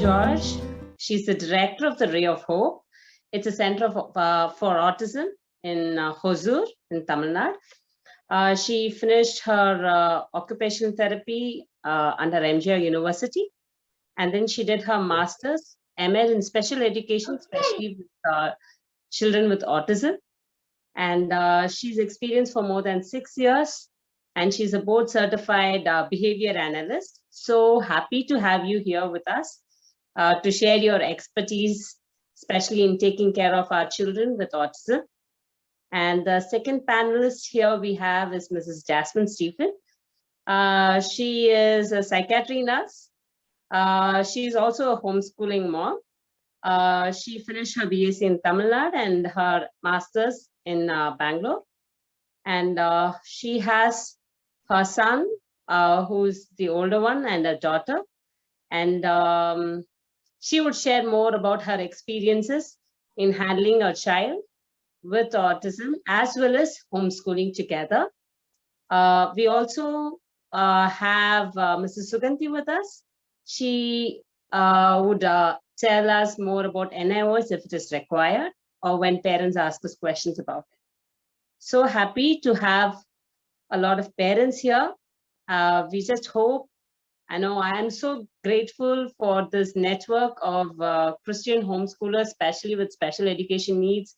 George. She's the director of the Ray of Hope. It's a center for autism in Hosur in Tamil Nadu. She finished her occupational therapy under MGR University, and then she did her master's ML in special education, especially with children with autism. And she's experienced for more than 6 years, and she's a board certified behavior analyst. So happy to have you here with us to share your expertise, especially in taking care of our children with autism. And the second panelist here we have is Mrs. Jasmine Stephen. She is a psychiatry nurse. She's also a homeschooling mom. She finished her BSc in Tamil Nadu and her master's in Bangalore. And she has her son, who's the older one, and a daughter. And she would share more about her experiences in handling a child with autism as well as homeschooling together. We also have Mrs. Suganti with us. She would tell us more about NIOS if it is required or when parents ask us questions about it. So happy to have a lot of parents here. We just hope, I know I am so grateful for this network of Christian homeschoolers, especially with special education needs,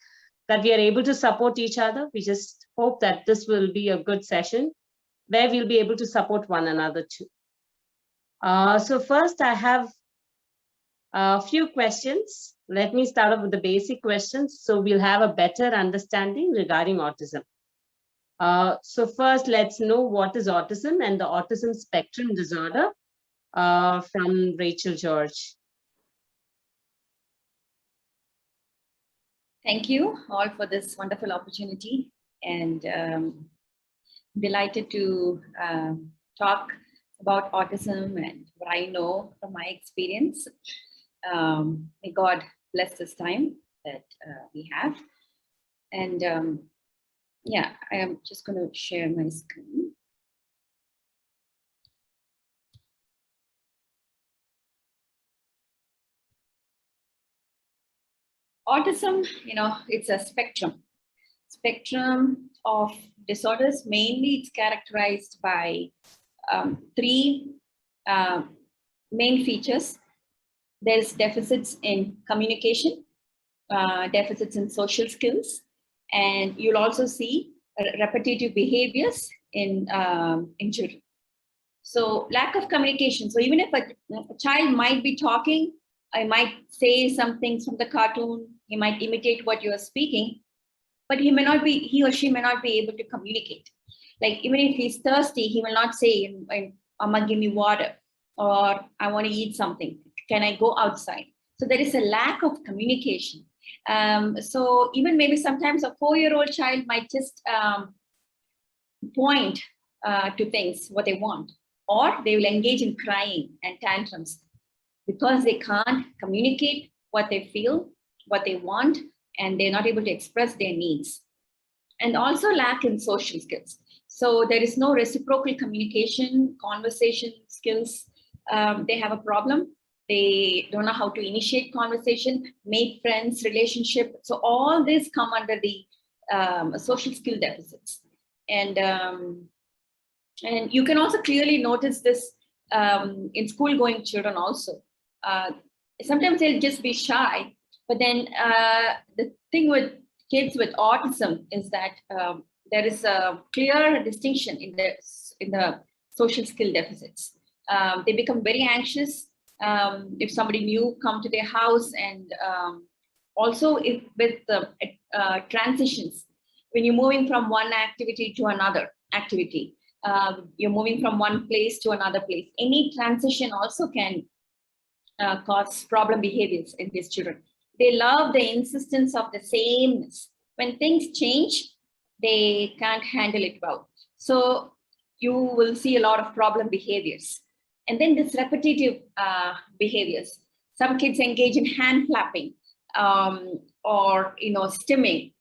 that we are able to support each other. We just hope that this will be a good session where we'll be able to support one another too. So first I have a few questions. Let me start off with the basic questions so we'll have a better understanding regarding autism. So first, let's know what is autism and the autism spectrum disorder from Rachel George. Thank you all for this wonderful opportunity, and delighted to talk about autism and what I know from my experience. May God bless this time that we have. And yeah, I am just going to share my screen. Autism, it's a spectrum of disorders. Mainly, it's characterized by three main features. There's deficits in communication, deficits in social skills, and you'll also see repetitive behaviors in children. So lack of communication. So even if a child might be talking, I might say some things from the cartoon, he might imitate what you are speaking, but he or she may not be able to communicate. Like even if he's thirsty, he will not say, Amma, give me water, or I want to eat something. Can I go outside? So there is a lack of communication. So even maybe sometimes a 4-year-old child might just point to things, what they want, or they will engage in crying and tantrums because they can't communicate what they feel, what they want, and they're not able to express their needs. And also lack in social skills. So there is no reciprocal communication, conversation skills. They have a problem. They don't know how to initiate conversation, make friends, relationship. So all this come under the social skill deficits. And you can also clearly notice this in school-going children also. Sometimes they'll just be shy, but then the thing with kids with autism is that there is a clear distinction in the social skill deficits. They become very anxious if somebody new come to their house, and also if with the transitions, when you're moving from one activity to another activity, you're moving from one place to another place. Any transition also can cause problem behaviors in these children. They love the insistence of the sameness. When things change, they can't handle it well. So you will see a lot of problem behaviors. And then this repetitive behaviors. Some kids engage in hand flapping or stimming.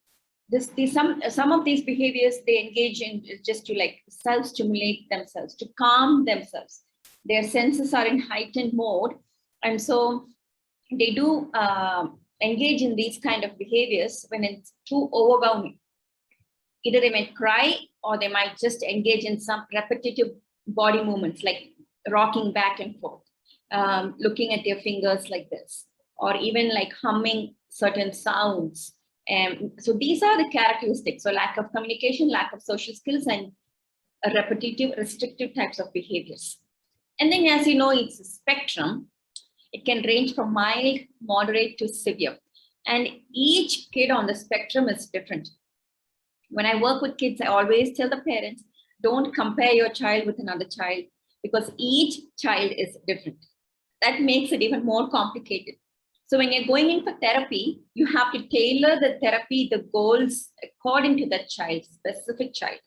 Some of these behaviors they engage in just to like self-stimulate themselves, to calm themselves. Their senses are in heightened mode, and so they do engage in these kind of behaviors when it's too overwhelming. Either they might cry or they might just engage in some repetitive body movements like rocking back and forth, looking at their fingers like this, or even like humming certain sounds. And so these are the characteristics. So lack of communication, lack of social skills, and repetitive, restrictive types of behaviors. And then, as you know, it's a spectrum. It can range from mild, moderate to severe. And each kid on the spectrum is different. When I work with kids, I always tell the parents, don't compare your child with another child because each child is different. That makes it even more complicated. So when you're going in for therapy, you have to tailor the therapy, the goals according to that child, specific child.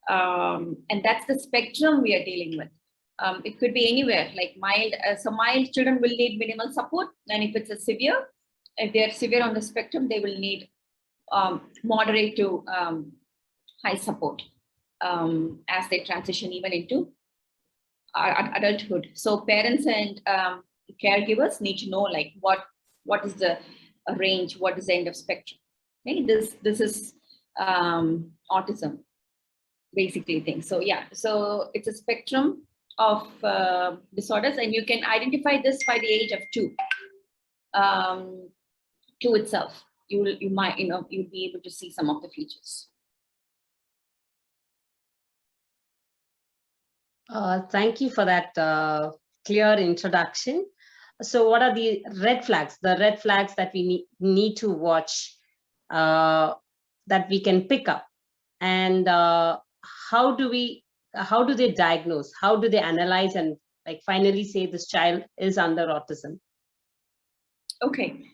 And that's the spectrum we are dealing with. It could be anywhere, like mild. So mild children will need minimal support. And if it's a severe, if they're severe on the spectrum, they will need moderate to high support as they transition even into adulthood. So parents and caregivers need to know like what is the range, what is the end of spectrum. Okay, this is autism, basically thing. So yeah, so it's a spectrum of disorders, and you can identify this by the age of 2. 2 itself, you might, you'll be able to see some of the features. Thank you for that clear introduction. So what are the red flags? The red flags that we need to watch, that we can pick up, and how do they diagnose? How do they analyze and like finally say this child is under autism? Okay.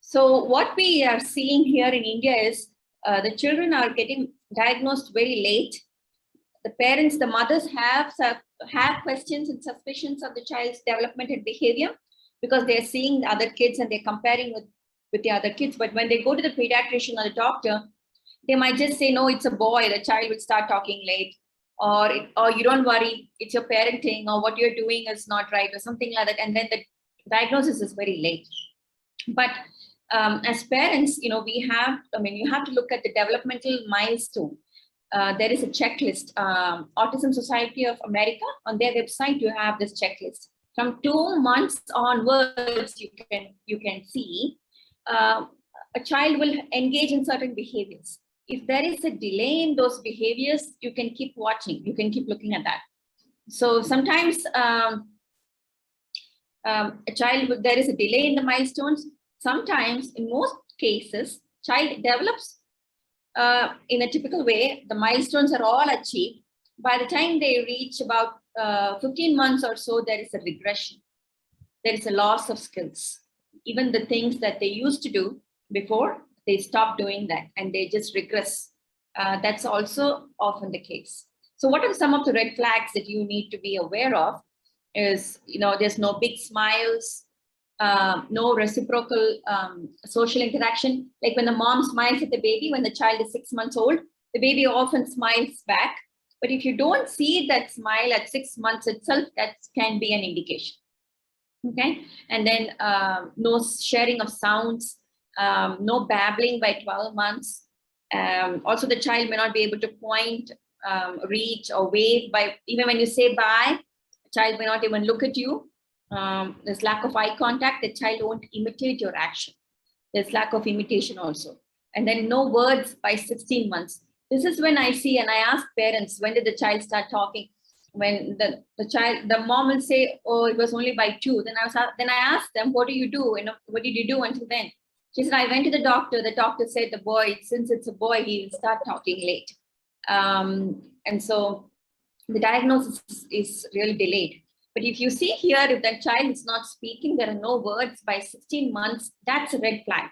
So what we are seeing here in India is the children are getting diagnosed very late. The parents, the mothers have questions and suspicions of the child's development and behavior because they're seeing the other kids and they're comparing with the other kids. But when they go to the pediatrician or the doctor, they might just say, no, it's a boy, the child will start talking late, or you don't worry, it's your parenting, or what you're doing is not right, or something like that. And then the diagnosis is very late. But as parents, you have to look at the developmental milestone. There is a checklist. Autism Society of America, on their website, you have this checklist. From 2 months onwards, you can see a child will engage in certain behaviors. If there is a delay in those behaviors, you can keep watching. You can keep looking at that. So sometimes a child, there is a delay in the milestones. Sometimes, in most cases, child develops in a typical way. The milestones are all achieved. By the time they reach about 15 months or so, there is a regression. There is a loss of skills. Even the things that they used to do before, they stop doing that and they just regress. That's also often the case. So what are some of the red flags that you need to be aware of? Is, there's no big smiles, no reciprocal social interaction. Like when the mom smiles at the baby, when the child is 6 months old, the baby often smiles back. But if you don't see that smile at 6 months itself, that can be an indication. Okay. And then no sharing of sounds, no babbling by 12 months. Also, the child may not be able to point, reach, or wave by, even when you say bye, the child may not even look at you. There's lack of eye contact. The child won't imitate your action. There's lack of imitation also. And then no words by 16 months. This is when I see, and I ask parents, when did the child start talking? When the mom will say, oh, it was only by 2. Then I ask them, what do you do? What did you do until then? She said, I went to the doctor. The doctor said the boy, since it's a boy, he will start talking late. And so the diagnosis is really delayed. But if you see here, if the child is not speaking, there are no words by 16 months, that's a red flag.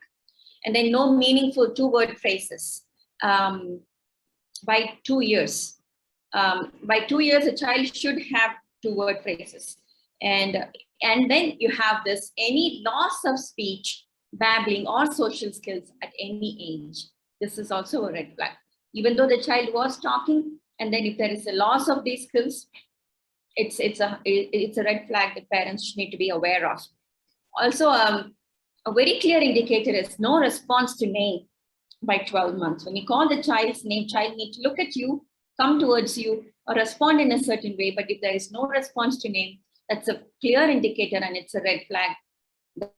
And then no meaningful 2-word phrases by 2 years. By 2 years, a child should have 2-word phrases. And then you have this, any loss of speech, babbling, or social skills at any age. This is also a red flag. Even though the child was talking, and then if there is a loss of these skills, it's a red flag that parents need to be aware of. Also, a very clear indicator is no response to name by 12 months. When you call the child's name, child needs to look at you, come towards you, or respond in a certain way. But if there is no response to name, that's a clear indicator, and it's a red flag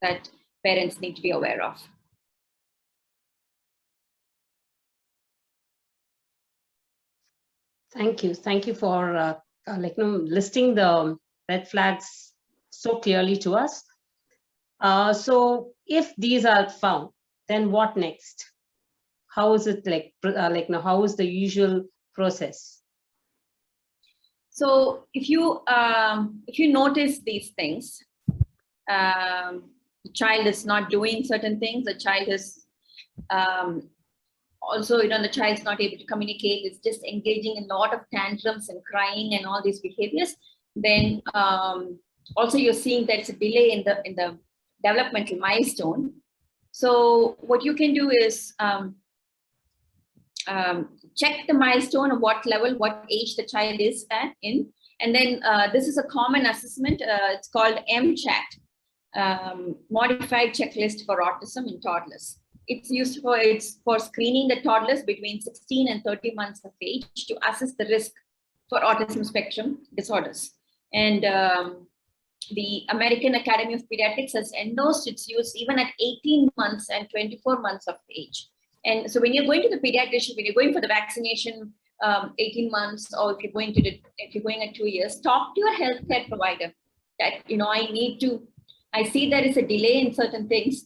that parents need to be aware of. Thank you. Thank you for listing the red flags so clearly to us. So if these are found, then what next? How is it how is the usual process? So if you notice these things, the child is not doing certain things, the child is also, the child's not able to communicate, it's just engaging in a lot of tantrums and crying and all these behaviors, then also you're seeing that it's a delay in the developmental milestone. So what you can do is check the milestone of what level, what age the child is in. And then this is a common assessment. It's called MCHAT, Modified Checklist for Autism in Toddlers. It's for screening the toddlers between 16 and 30 months of age to assess the risk for autism spectrum disorders. And the American Academy of Pediatrics has endorsed its use even at 18 months and 24 months of age. And so when you're going to the pediatrician, when you're going for the vaccination, 18 months, or if you're going at 2 years, talk to your healthcare provider that, I see there is a delay in certain things.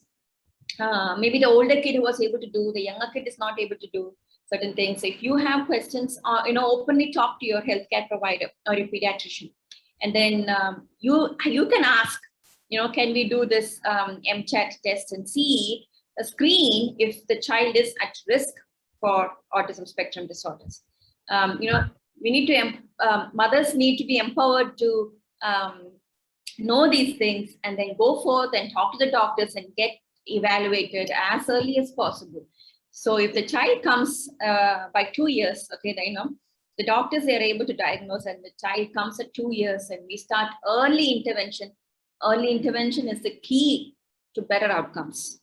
Maybe the older kid was able to do, the younger kid is not able to do certain things. So if you have questions, openly talk to your healthcare provider or your pediatrician. And then you can ask, can we do this MCHAT test and see a screen if the child is at risk for autism spectrum disorders. We need to, mothers need to be empowered to know these things and then go forth and talk to the doctors and get evaluated as early as possible. So if the child comes by 2 years, okay, the doctors, they are able to diagnose, and the child comes at 2 years and we start early intervention. Early intervention is the key to better outcomes.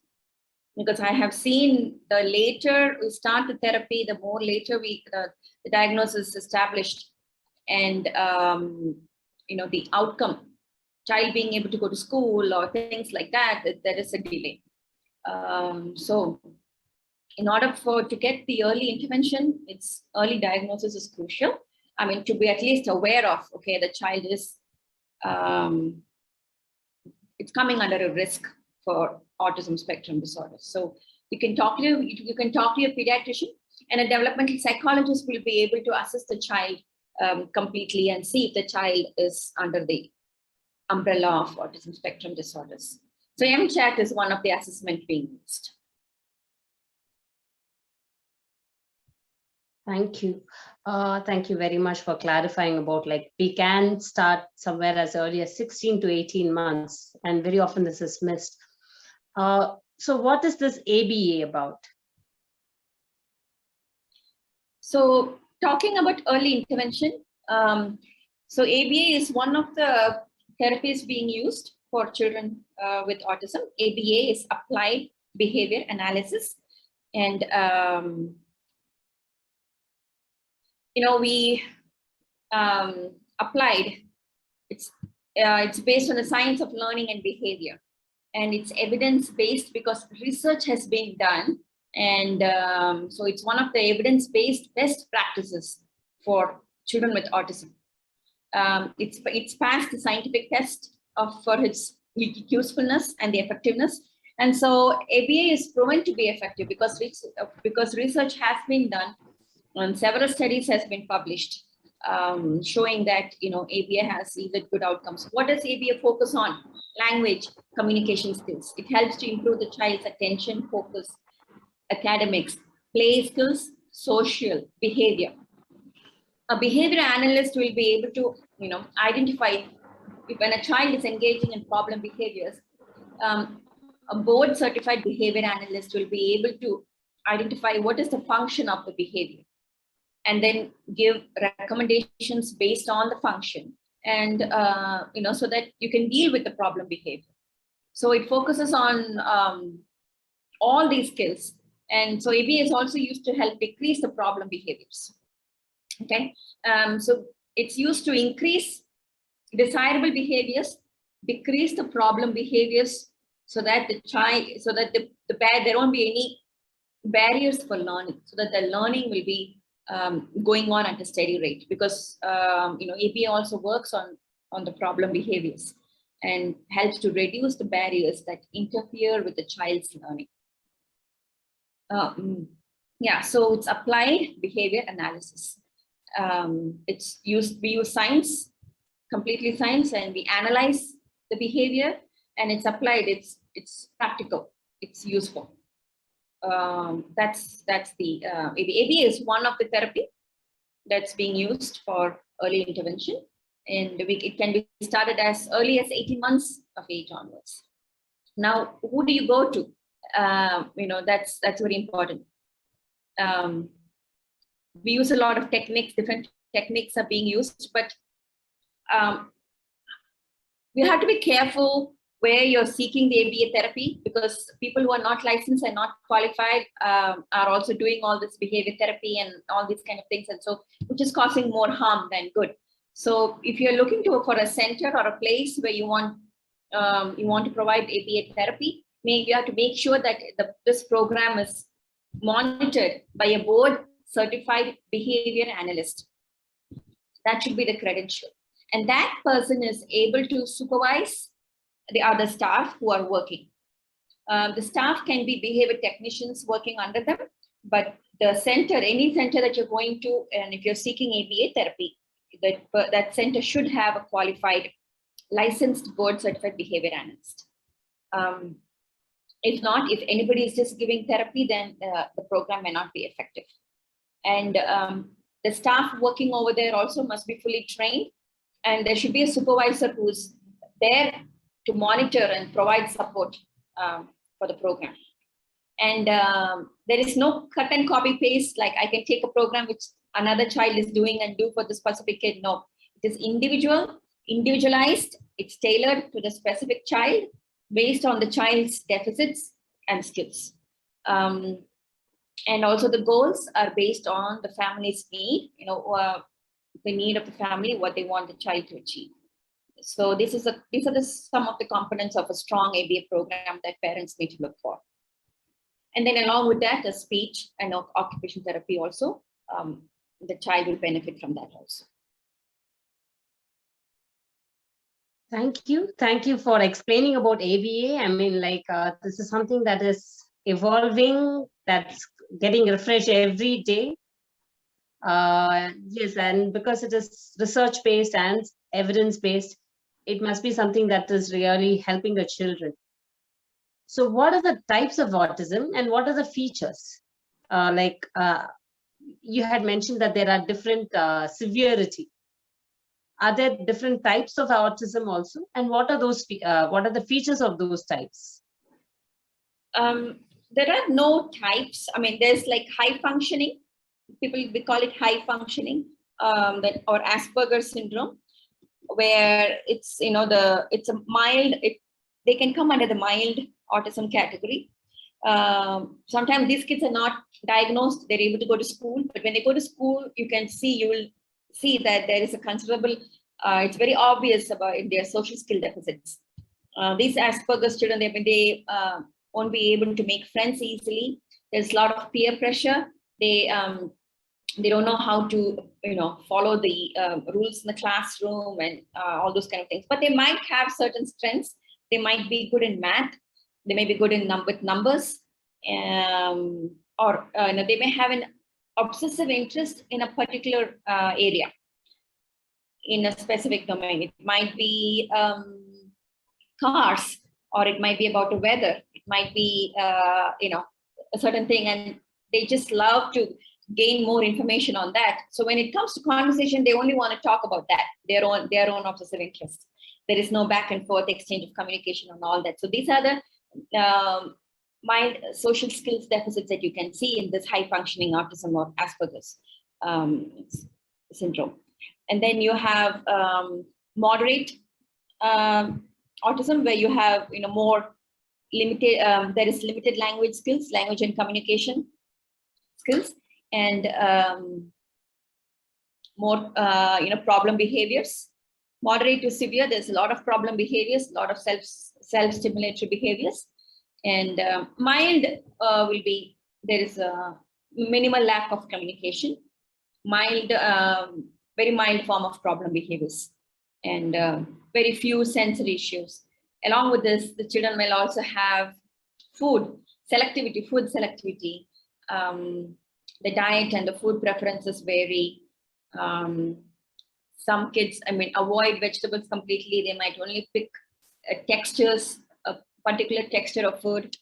Because I have seen the later we start the therapy, the more later the diagnosis is established, and the outcome, child being able to go to school or things like that, there is a delay. So in order to get the early intervention, early diagnosis is crucial. I mean, to be at least aware of, okay, the child is, it's coming under a risk for autism spectrum disorders. So you can talk to your pediatrician, and a developmental psychologist will be able to assess the child completely and see if the child is under the umbrella of autism spectrum disorders. So MCHAT is one of the assessments being used. Thank you. Thank you very much for clarifying about we can start somewhere as early as 16 to 18 months, and very often this is missed. So what is this ABA about? So talking about early intervention, so ABA is one of the therapies being used for children with autism. ABA is Applied Behavior Analysis. And, we applied, it's based on the science of learning and behavior. And it's evidence-based because research has been done. And so it's one of the evidence-based best practices for children with autism. It's passed the scientific test for its usefulness and the effectiveness. And so ABA is proven to be effective because research has been done and several studies has been published showing that ABA has yielded good outcomes. What does ABA focus on? Language, communication skills. It helps to improve the child's attention, focus, academics, play skills, social behavior. A behavior analyst will be able to identify when a child is engaging in problem behaviors. A board certified behavior analyst will be able to identify what is the function of the behavior and then give recommendations based on the function and so that you can deal with the problem behavior. So it focuses on all these skills, and so ABA is also used to help decrease the problem behaviors. Okay, so it's used to increase desirable behaviors, decrease the problem behaviors, so that there won't be any barriers for learning, so that the learning will be going on at a steady rate, because ABA also works on the problem behaviors and helps to reduce the barriers that interfere with the child's learning. So it's applied behavior analysis. We use science, completely science, and we analyze the behavior, and it's applied. It's practical. It's useful. That's the ABA is one of the therapy that's being used for early intervention, and it can be started as early as 18 months of age onwards. Now, who do you go to? That's very important. We use a lot of techniques. Different techniques are being used, but we have to be careful where you're seeking the ABA therapy, because people who are not licensed and not qualified are also doing all this behavior therapy and all these kind of things, and so which is causing more harm than good. So if you're looking for a center or a place where you want to provide ABA therapy, you have to make sure that this program is monitored by a board certified behavior analyst. That should be the credential, and that person is able to supervise the other staff who are working. The staff can be behavior technicians working under them, but the center, any center that you're going to, and if you're seeking ABA therapy, that center should have a qualified, licensed board certified behavior analyst. If not, if anybody is just giving therapy, then the program may not be effective. And the staff working over there also must be fully trained, and there should be a supervisor who's there to monitor and provide support for the program. And there is no cut and copy paste, like I can take a program which another child is doing and do for the specific kid. No, it is individualized, it's tailored to the specific child based on the child's deficits and skills. And also the goals are based on the family's need, the need of the family, what they want the child to achieve. So these are some of the components of a strong ABA program that parents need to look for. And then along with that, a speech and occupational therapy also, the child will benefit from that also. Thank you. Thank you for explaining about ABA. I mean, this is something that is evolving, that's getting refreshed every day. Yes, and because it is research-based and evidence-based, it must be something that is really helping the children. So what are the types of autism and what are the features? You had mentioned that there are different severity. Are there different types of autism also? And what are the features of those types? There are no types. I mean, there's like high functioning. We call it high functioning, or Asperger's syndrome, where it's it's a mild. They can come under the mild autism category. Sometimes these kids are not diagnosed. They're able to go to school, but when they go to school, you will see that there is a considerable. It's very obvious about their social skill deficits. These Asperger's children, they won't be able to make friends easily. There's a lot of peer pressure. They don't know how to follow the rules in the classroom and all those kind of things. But they might have certain strengths. They might be good in math. They may be good in numbers, or they may have an obsessive interest in a particular area, in a specific domain. It might be cars, or it might be about the weather. It might be a certain thing, and they just love to gain more information on that. So when it comes to conversation, they only want to talk about that, their own obsessive interests. There is no back and forth exchange of communication and all that. So these are the mild social skills deficits that you can see in this high functioning autism or Asperger's syndrome. And then you have moderate autism, where you have more limited, there is limited language skills, language and communication skills, and more problem behaviors. Moderate to severe, there's a lot of problem behaviors, a lot of self-stimulatory behaviors, and mild will be, there is a minimal lack of communication, mild, very mild form of problem behaviors, and very few sensory issues. Along with this, the children will also have food selectivity. The diet and the food preferences vary. Some kids, avoid vegetables completely. They might only pick textures, a particular texture of food.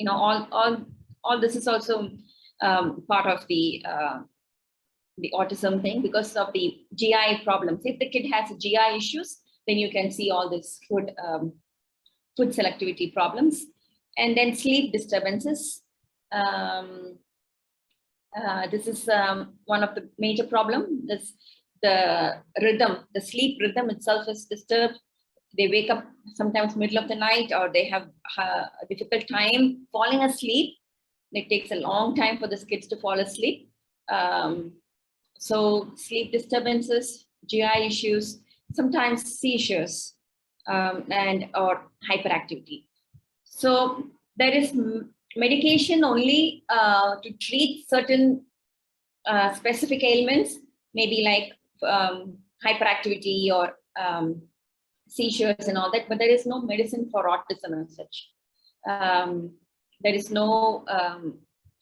All this is also part of the autism thing, because of the GI problems. If the kid has GI issues, then you can see all this food selectivity problems, and then sleep disturbances. This is one of the major problems. The sleep rhythm itself is disturbed. They wake up sometimes middle of the night, or they have a difficult time falling asleep. It takes a long time for the kids to fall asleep. So sleep disturbances, GI issues, sometimes seizures, or hyperactivity. So there is medication only to treat certain specific ailments, maybe like hyperactivity or seizures and all that, but there is no medicine for autism as such. There is no,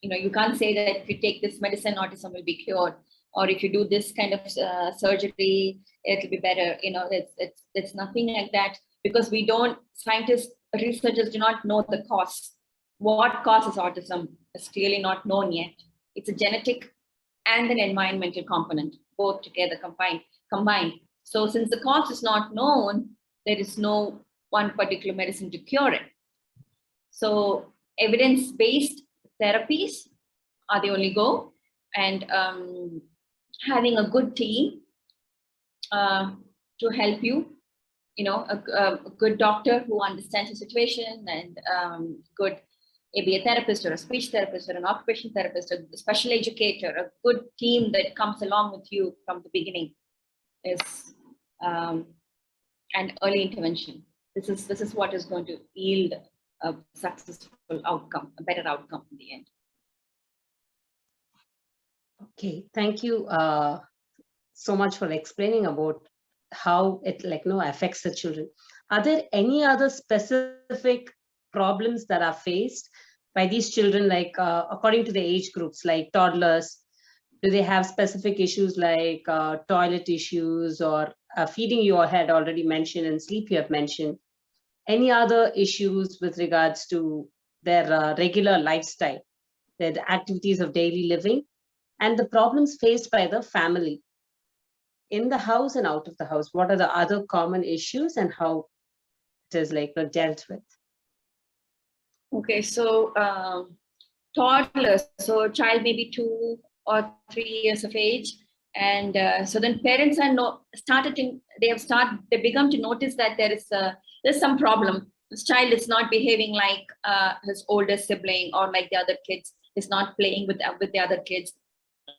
you can't say that if you take this medicine, autism will be cured, or if you do this kind of surgery, it'll be better. It's nothing like that, because scientists, researchers do not know the cause. What causes autism is clearly not known yet. It's a genetic and an environmental component, both together combined. So since the cause is not known, there is no one particular medicine to cure it. So evidence-based therapies are the only go, and having a good team to help you, a good doctor who understands the situation, and good, maybe a therapist or a speech therapist or an occupational therapist, a special educator, a good team that comes along with you from the beginning is an early intervention. This is what is going to yield a successful outcome, a better outcome in the end. Okay, thank you so much for explaining about how it affects the children. Are there any other specific problems that are faced by these children, according to the age groups, like toddlers? Do they have specific issues like toilet issues, or feeding you had already mentioned, and sleep you have mentioned? Any other issues with regards to their regular lifestyle, their activities of daily living, and the problems faced by the family in the house and out of the house? What are the other common issues and how it is dealt with? Okay, so toddlers, so child maybe 2 or 3 years of age, and so then parents are they become to notice that there's some problem. This child is not behaving like his older sibling, or like the other kids, is not playing with the other kids.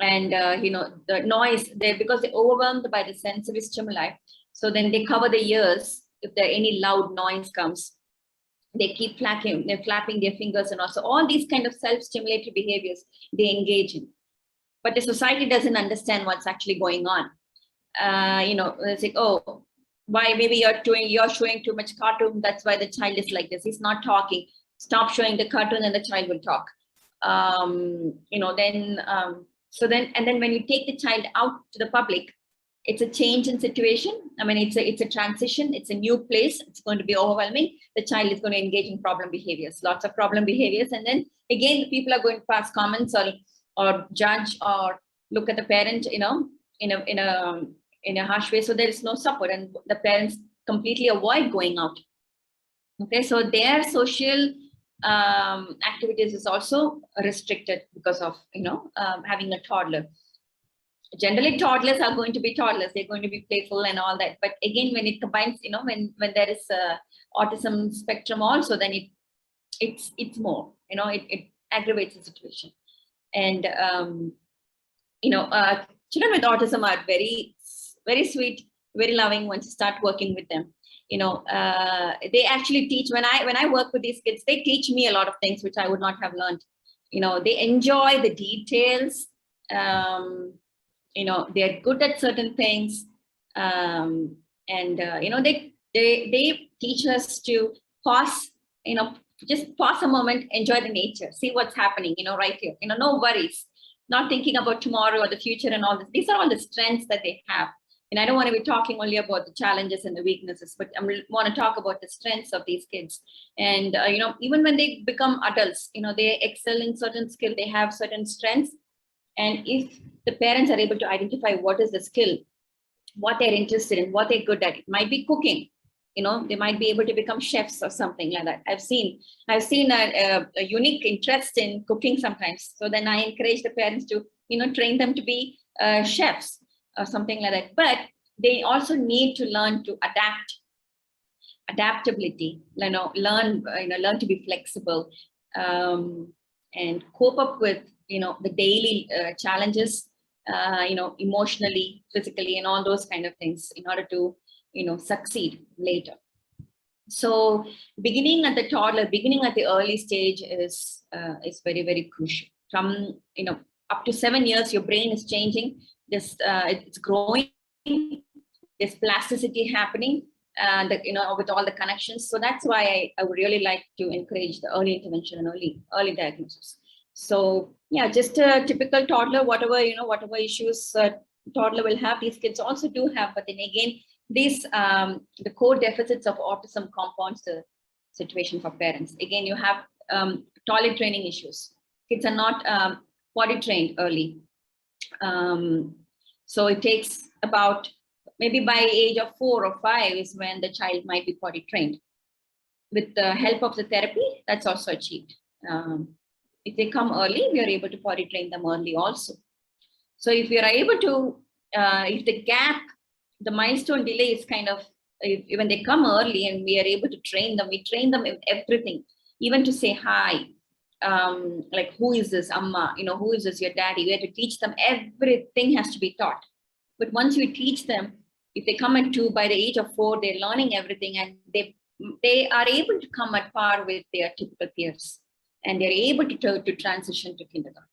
And the noise, because they're overwhelmed by the sensory stimuli, so then they cover the ears. If there any loud noise comes, they keep flapping their fingers, and also all these kind of self-stimulatory behaviors they engage in. But the society doesn't understand what's actually going on. It's like, oh, why, maybe you're showing too much cartoon, that's why the child is like this, he's not talking. Stop showing the cartoon and the child will talk. And then when you take the child out to the public, it's a change in situation. It's a transition. It's a new place. It's going to be overwhelming. The child is going to engage in problem behaviors, lots of problem behaviors. And then again, the people are going to pass comments or judge or look at the parent, in a harsh way. So there is no support, and the parents completely avoid going out. Okay, so their social activities is also restricted because of having a toddler. Generally, toddlers are going to be toddlers. They're going to be playful and all that. But again, when it combines, when there is autism spectrum also, then it's more, it aggravates the situation. And children with autism are very, very sweet, very loving once you start working with them. They actually teach, when I work with these kids, they teach me a lot of things which I would not have learned. They enjoy the details. They're good at certain things. They teach us to pause, just pause a moment, enjoy the nature, see what's happening, right here, no worries, not thinking about tomorrow or the future and all this. These are all the strengths that they have. And I don't want to be talking only about the challenges and the weaknesses, but I want to talk about the strengths of these kids. And, even when they become adults, they excel in certain skill, they have certain strengths. And if the parents are able to identify what is the skill, what they're interested in, what they're good at, it might be cooking, they might be able to become chefs or something like that. I've seen a unique interest in cooking sometimes. So then I encourage the parents to, train them to be chefs or something like that. But they also need to learn to adaptability, learn to be flexible, and cope up with, the daily challenges, emotionally, physically, and all those kind of things in order to, succeed later. So beginning at the toddler, beginning at the early stage is very, very crucial. From, up to 7 years, your brain is changing. It's growing. There's plasticity happening, with all the connections. So that's why I would really like to encourage the early intervention and early diagnosis. So yeah, just a typical toddler, whatever issues toddler will have, these kids also do have. But then again, these the core deficits of autism compounds the situation for parents. Again, you have toilet training issues. Kids are not potty trained early. So it takes about, maybe by age of 4 or 5 is when the child might be potty trained. With the help of the therapy, that's also achieved. If they come early, we are able to potty train them early also. So if we are able to, if the gap, the milestone delay is kind of, when they come early and we are able to train them, we train them in everything, even to say hi, like, who is this, Amma, who is this, your daddy? We have to teach them, everything has to be taught. But once we teach them, if they come at 2, by the age of 4, they're learning everything, and they are able to come at par with their typical peers, and they're able to transition to kindergarten.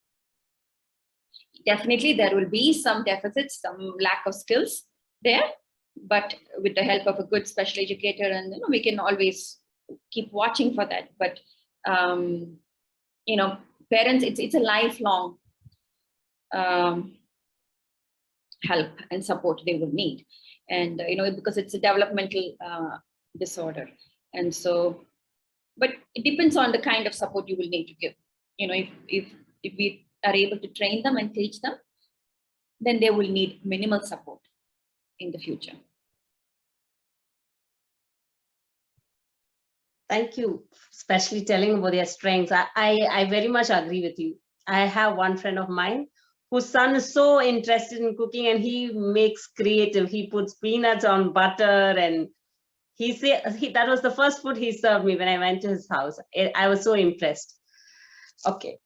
Definitely, there will be some deficits, some lack of skills there, but with the help of a good special educator, and we can always keep watching for that. But parents, it's a lifelong help and support they will need, and because it's a developmental disorder, and so, but it depends on the kind of support you will need to give. If we are able to train them and teach them, then they will need minimal support in the future. Thank you, especially telling about their strengths. I very much agree with you. I have one friend of mine whose son is so interested in cooking, and he makes creative. He puts peanuts on butter, and that was the first food he served me when I went to his house. I was so impressed. Okay.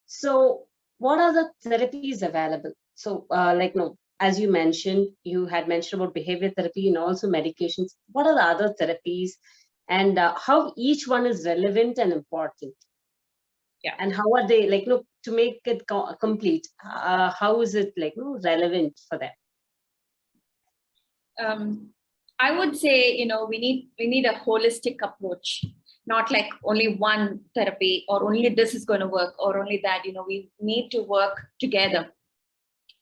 So what are the therapies available? So as you mentioned, you had mentioned about behavior therapy and also medications. What are the other therapies, and how each one is relevant and important? Yeah. And how are they, to make it complete? How is it relevant for them? I would say, we need a holistic approach, not like only one therapy or only this is going to work or only that. We need to work together.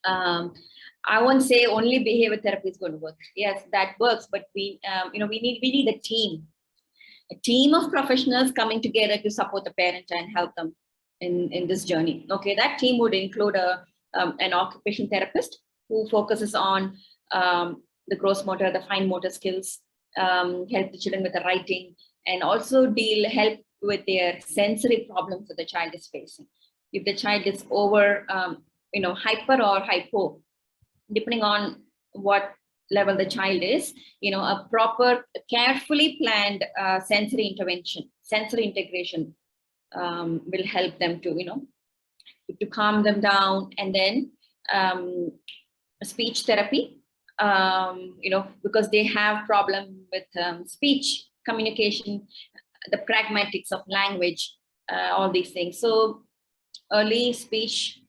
I won't say only behavior therapy is going to work. Yes, that works, but we need a team of professionals coming together to support the parent and help them in this journey. Okay, that team would include an occupational therapist who focuses on the gross motor, the fine motor skills, help the children with the writing, and also help with their sensory problems that the child is facing. if the child is over, hyper or hypo, depending on what level the child is, a proper, carefully planned sensory intervention, sensory integration will help them to calm them down. And then speech therapy, because they have problem with speech communication, the pragmatics of language, all these things. So early speech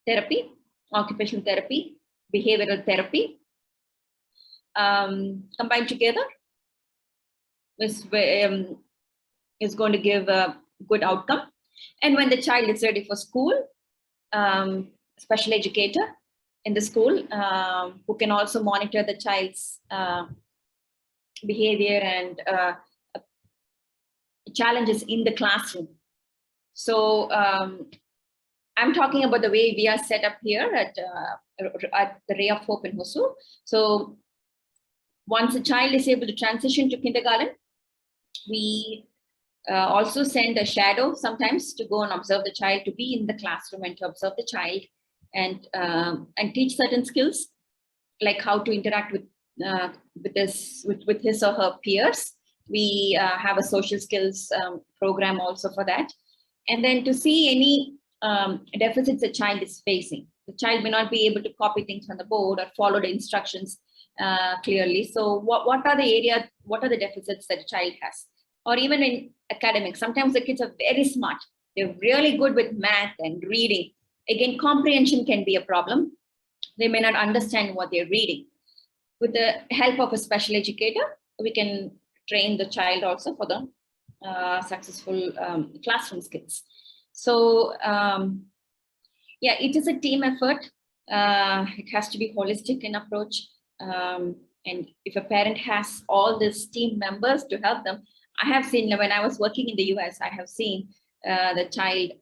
therapy, occupational therapy, behavioral therapy, combined together is going to give a good outcome. And when the child is ready for school, special educator in the school who can also monitor the child's behavior and challenges in the classroom. So I'm talking about the way we are set up here at the Ray of Hope in Hosur. So once a child is able to transition to kindergarten, we also send a shadow sometimes to go and observe the child, to be in the classroom and to observe the child and teach certain skills, like how to interact with his or her peers. We have a social skills program also for that. And then to see any deficits the child is facing. The child may not be able to copy things on the board or follow the instructions clearly. So what are the areas, what are the deficits that a child has? Or even in academics, sometimes the kids are very smart. They're really good with math and reading. Again, comprehension can be a problem. They may not understand what they're reading. With the help of a special educator, we can train the child also for the successful classroom skills. So yeah, it is a team effort. It has to be holistic in approach. And if a parent has all these team members to help them, I have seen, when I was working in the US, I have seen the child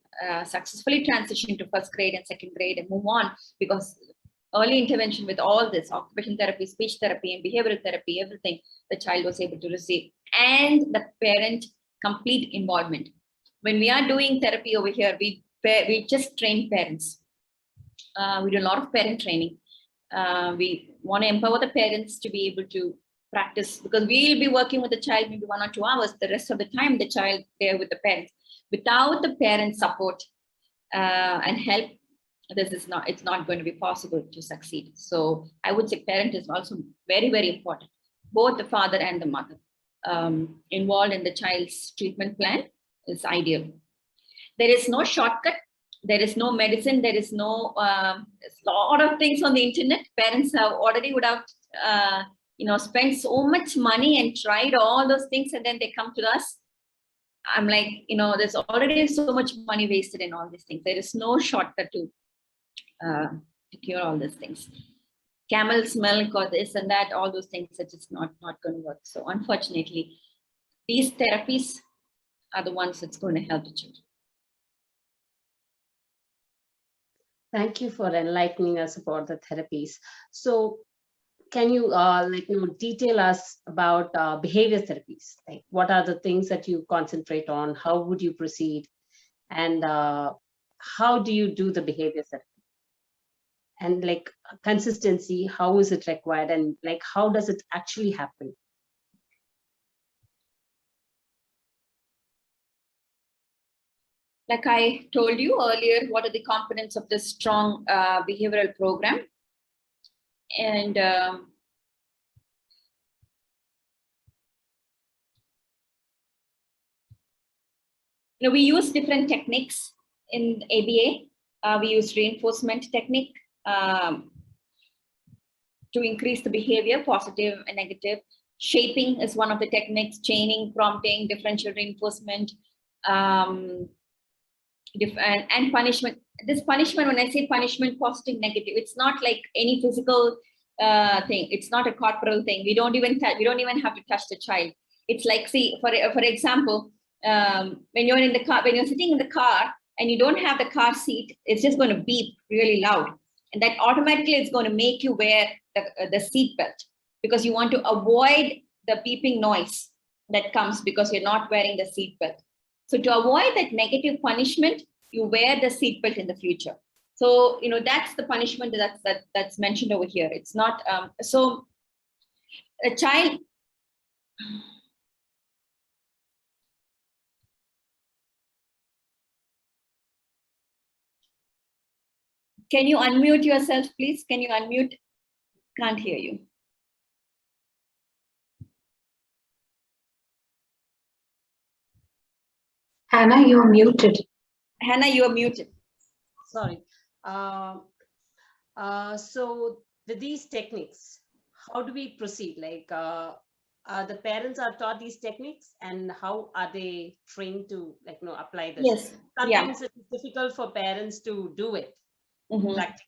successfully transition to first grade and second grade and move on, because early intervention with all this occupational therapy, speech therapy, and behavioral therapy, everything the child was able to receive, and the parent complete involvement. When we are doing therapy over here, we just train parents. We do a lot of parent training. We want to empower the parents to be able to practice, because we'll be working with the child maybe 1 or 2 hours. The rest of the time, the child there with the parents. Without the parent support and help, it's not going to be possible to succeed. So I would say parent is also very, very important. Both the father and the mother involved in the child's treatment plan is ideal. There is no shortcut. There is no medicine. There is no there's a lot of things on the internet. Parents would have spent so much money and tried all those things, and then they come to us. I'm like, there's already so much money wasted in all these things. There is no shortcut to cure all these things. Camel's milk or this and that, all those things are just not going to work. So unfortunately, these therapies are the ones that's going to help the children. Thank you for enlightening us about the therapies. So can you detail us about behavior therapies? Like, what are the things that you concentrate on? How would you proceed? And how do you do the behavior therapy? And like consistency, how is it required? And like, how does it actually happen? Like I told you earlier, what are the components of this strong behavioral program? And we use different techniques in ABA. We use reinforcement technique to increase the behavior, positive and negative. Shaping is one of the techniques, chaining, prompting, differential reinforcement, and punishment. This punishment, when I say punishment, positive, negative, it's not like any physical thing. It's not a corporal thing. We don't even have to touch the child. It's like, see, for example, when you're in the car, when you're sitting in the car and you don't have the car seat, it's just going to beep really loud, and that automatically is going to make you wear the seat belt, because you want to avoid the beeping noise that comes because you're not wearing the seat belt. So to avoid that negative punishment, you wear the seatbelt in the future. So, that's the punishment that's mentioned over here. It's not, so a child, can you unmute yourself, please? Can you unmute? Can't hear you. Hannah, you are muted. Hannah, you are muted. Sorry. So with these techniques, how do we proceed? Like, the parents are taught these techniques, and how are they trained to, like, apply this? Yes. Sometimes it's difficult for parents to do it practically.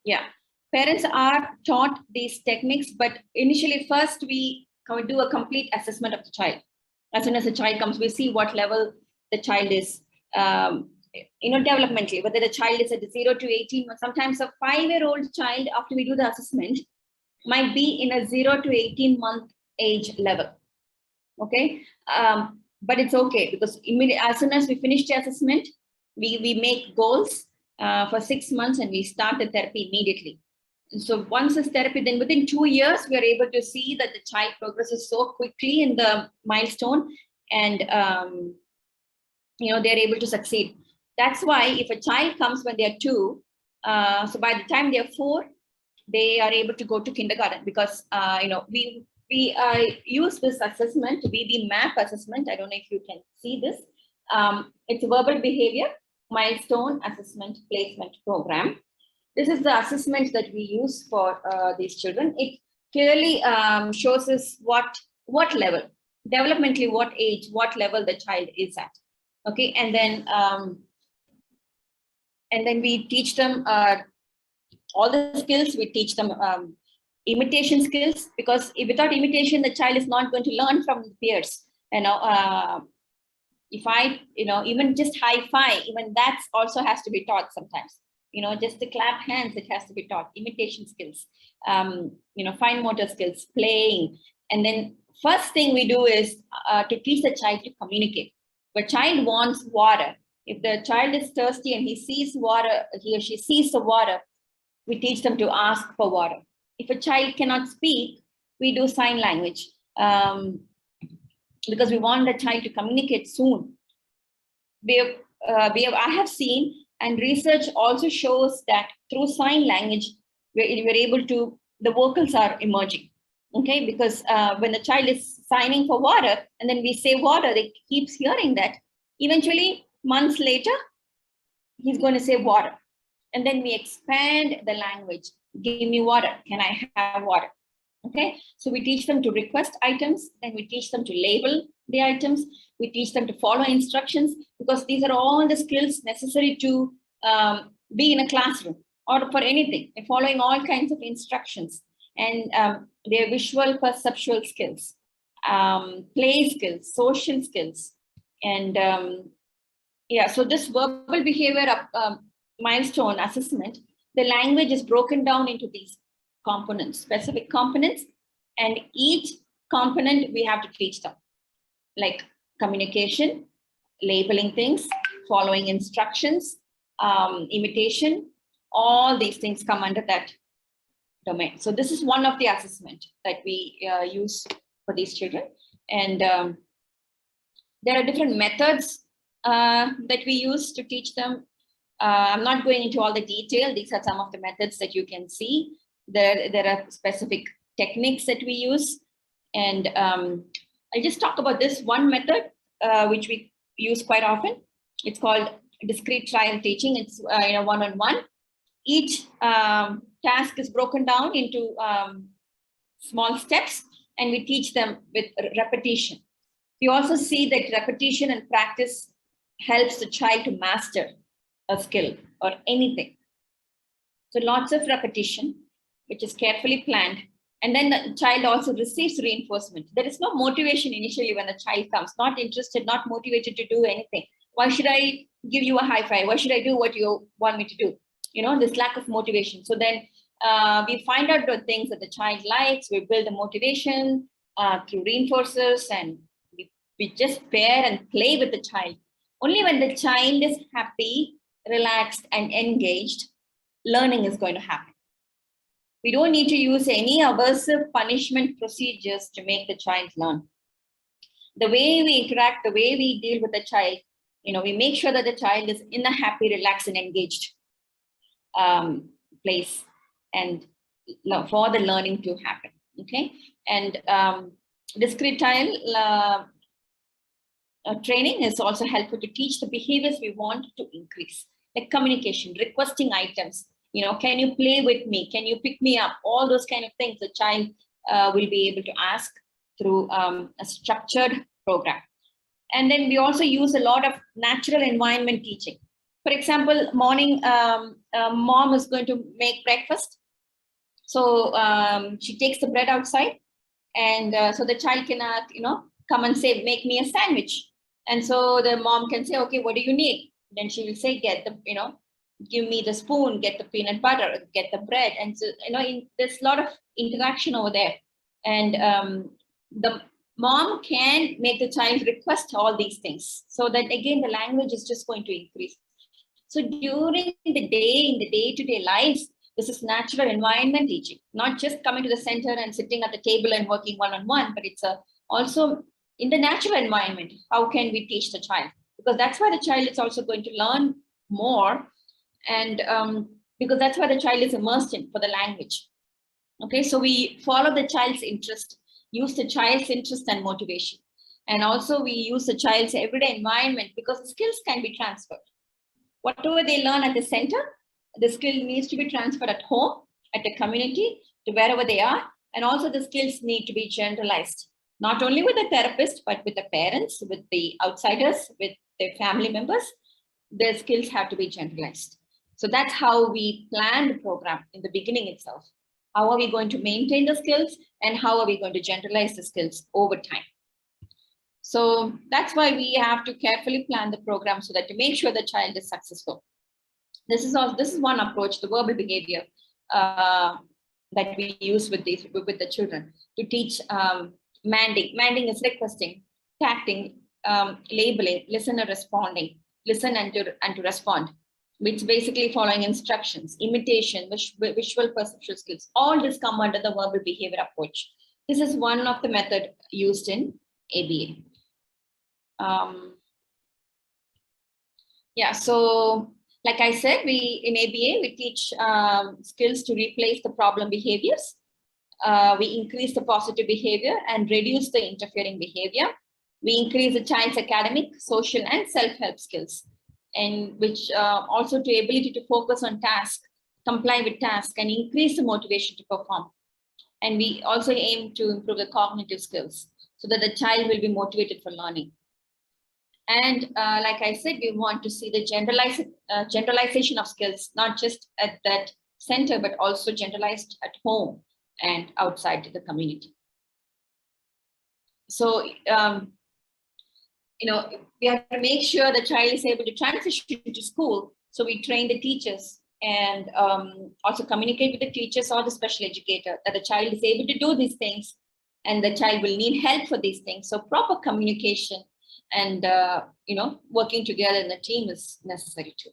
Yeah. Parents are taught these techniques, but initially, first we do a complete assessment of the child. As soon as the child comes, we see what level the child is, developmentally, whether the child is at 0 to 18 months. Sometimes a 5-year-old child, after we do the assessment, might be in a 0 to 18-month age level. Okay. But it's okay, because as soon as we finish the assessment, we make goals for 6 months, and we start the therapy immediately. So once this therapy, then within 2 years, we are able to see that the child progresses so quickly in the milestone, and they're able to succeed. That's why if a child comes when they're 2, so by the time they're 4, they are able to go to kindergarten, because we use this assessment, BB MAP assessment. I don't know if you can see this. It's a verbal behavior milestone assessment placement program. This is the assessment that we use for these children. It clearly shows us what level, developmentally, what age, what level the child is at. Okay, and then we teach them all the skills. We teach them imitation skills, because without imitation, the child is not going to learn from peers. If I, even just high five, even that also has to be taught sometimes. Just to clap hands, it has to be taught. Imitation skills, fine motor skills, playing. And then first thing we do is to teach the child to communicate. If a child wants water, if the child is thirsty and he sees water, he or she sees the water, we teach them to ask for water. If a child cannot speak, we do sign language, because we want the child to communicate soon. I have seen, and research also shows that through sign language, we're able to, the vocals are emerging. Okay, because when the child is signing for water, and then we say water, they keeps hearing that. Eventually, months later, he's going to say water. And then we expand the language. Give me water. Can I have water? Okay, so we teach them to request items, then we teach them to label the items, we teach them to follow instructions, because these are all the skills necessary to be in a classroom or for anything. They're following all kinds of instructions, and their visual perceptual skills, play skills, social skills, and so this verbal behavior milestone assessment, the language is broken down into these components, specific components, and each component we have to teach them, like communication, labeling things, following instructions, imitation. All these things come under that domain. So this is one of the assessment that we use for these children, and there are different methods that we use to teach them. I'm not going into all the detail. These are some of the methods that you can see. There are specific techniques that we use, and I'll just talk about this one method which we use quite often. It's called discrete trial teaching. It's one-on-one. Each task is broken down into small steps, and we teach them with repetition. We also see that repetition and practice helps the child to master a skill or anything. So lots of repetition, which is carefully planned. And then the child also receives reinforcement. There is no motivation initially when the child comes, not interested, not motivated to do anything. Why should I give you a high five? Why should I do what you want me to do? This lack of motivation. So then we find out the things that the child likes. We build the motivation through reinforcers, and we just pair and play with the child. Only when the child is happy, relaxed, and engaged, learning is going to happen. We don't need to use any aversive punishment procedures to make the child learn. The way we interact, the way we deal with the child, we make sure that the child is in a happy, relaxed, and engaged place, and for the learning to happen. Okay, and discretile training is also helpful to teach the behaviors we want to increase, like communication, requesting items. Can you play with me? Can you pick me up? All those kind of things the child will be able to ask through a structured program. And then we also use a lot of natural environment teaching. For example, morning, mom is going to make breakfast. So she takes the bread outside, and so the child can, come and say, make me a sandwich. And so the mom can say, okay, what do you need? Then she will say, get the, give me the spoon, get the peanut butter, get the bread. And so, there's a lot of interaction over there. And the mom can make the child request all these things. So that again, the language is just going to increase. So during the day, in the day-to-day lives, this is natural environment teaching, not just coming to the center and sitting at the table and working one-on-one, but it's also in the natural environment. How can we teach the child? Because that's why the child is also going to learn more, and because that's why the child is immersed in for the language. Okay, so we follow the child's interest, use the child's interest and motivation. And also we use the child's everyday environment, because the skills can be transferred. Whatever they learn at the center, the skill needs to be transferred at home, at the community, to wherever they are. And also the skills need to be generalized, not only with the therapist, but with the parents, with the outsiders, with their family members. Their skills have to be generalized. So that's how we plan the program in the beginning itself. How are we going to maintain the skills, and how are we going to generalize the skills over time? So that's why we have to carefully plan the program so that to make sure the child is successful. This is one approach, the verbal behavior that we use with the children to teach manding. Manding is requesting, tacting, labeling, listener responding, listen and to respond, which basically following instructions, imitation, visual perceptual skills. All this come under the verbal behavior approach. This is one of the method used in ABA. So like I said, in ABA, we teach skills to replace the problem behaviors. We increase the positive behavior and reduce the interfering behavior. We increase the child's academic, social, and self-help skills, and which also to ability to focus on task, comply with task, and increase the motivation to perform. And we also aim to improve the cognitive skills so that the child will be motivated for learning. And like I said, we want to see the generalization of skills, not just at that center, but also generalized at home and outside the community. So, we have to make sure the child is able to transition to school. So we train the teachers and also communicate with the teachers or the special educator that the child is able to do these things, and the child will need help for these things. So proper communication and working together in the team is necessary too.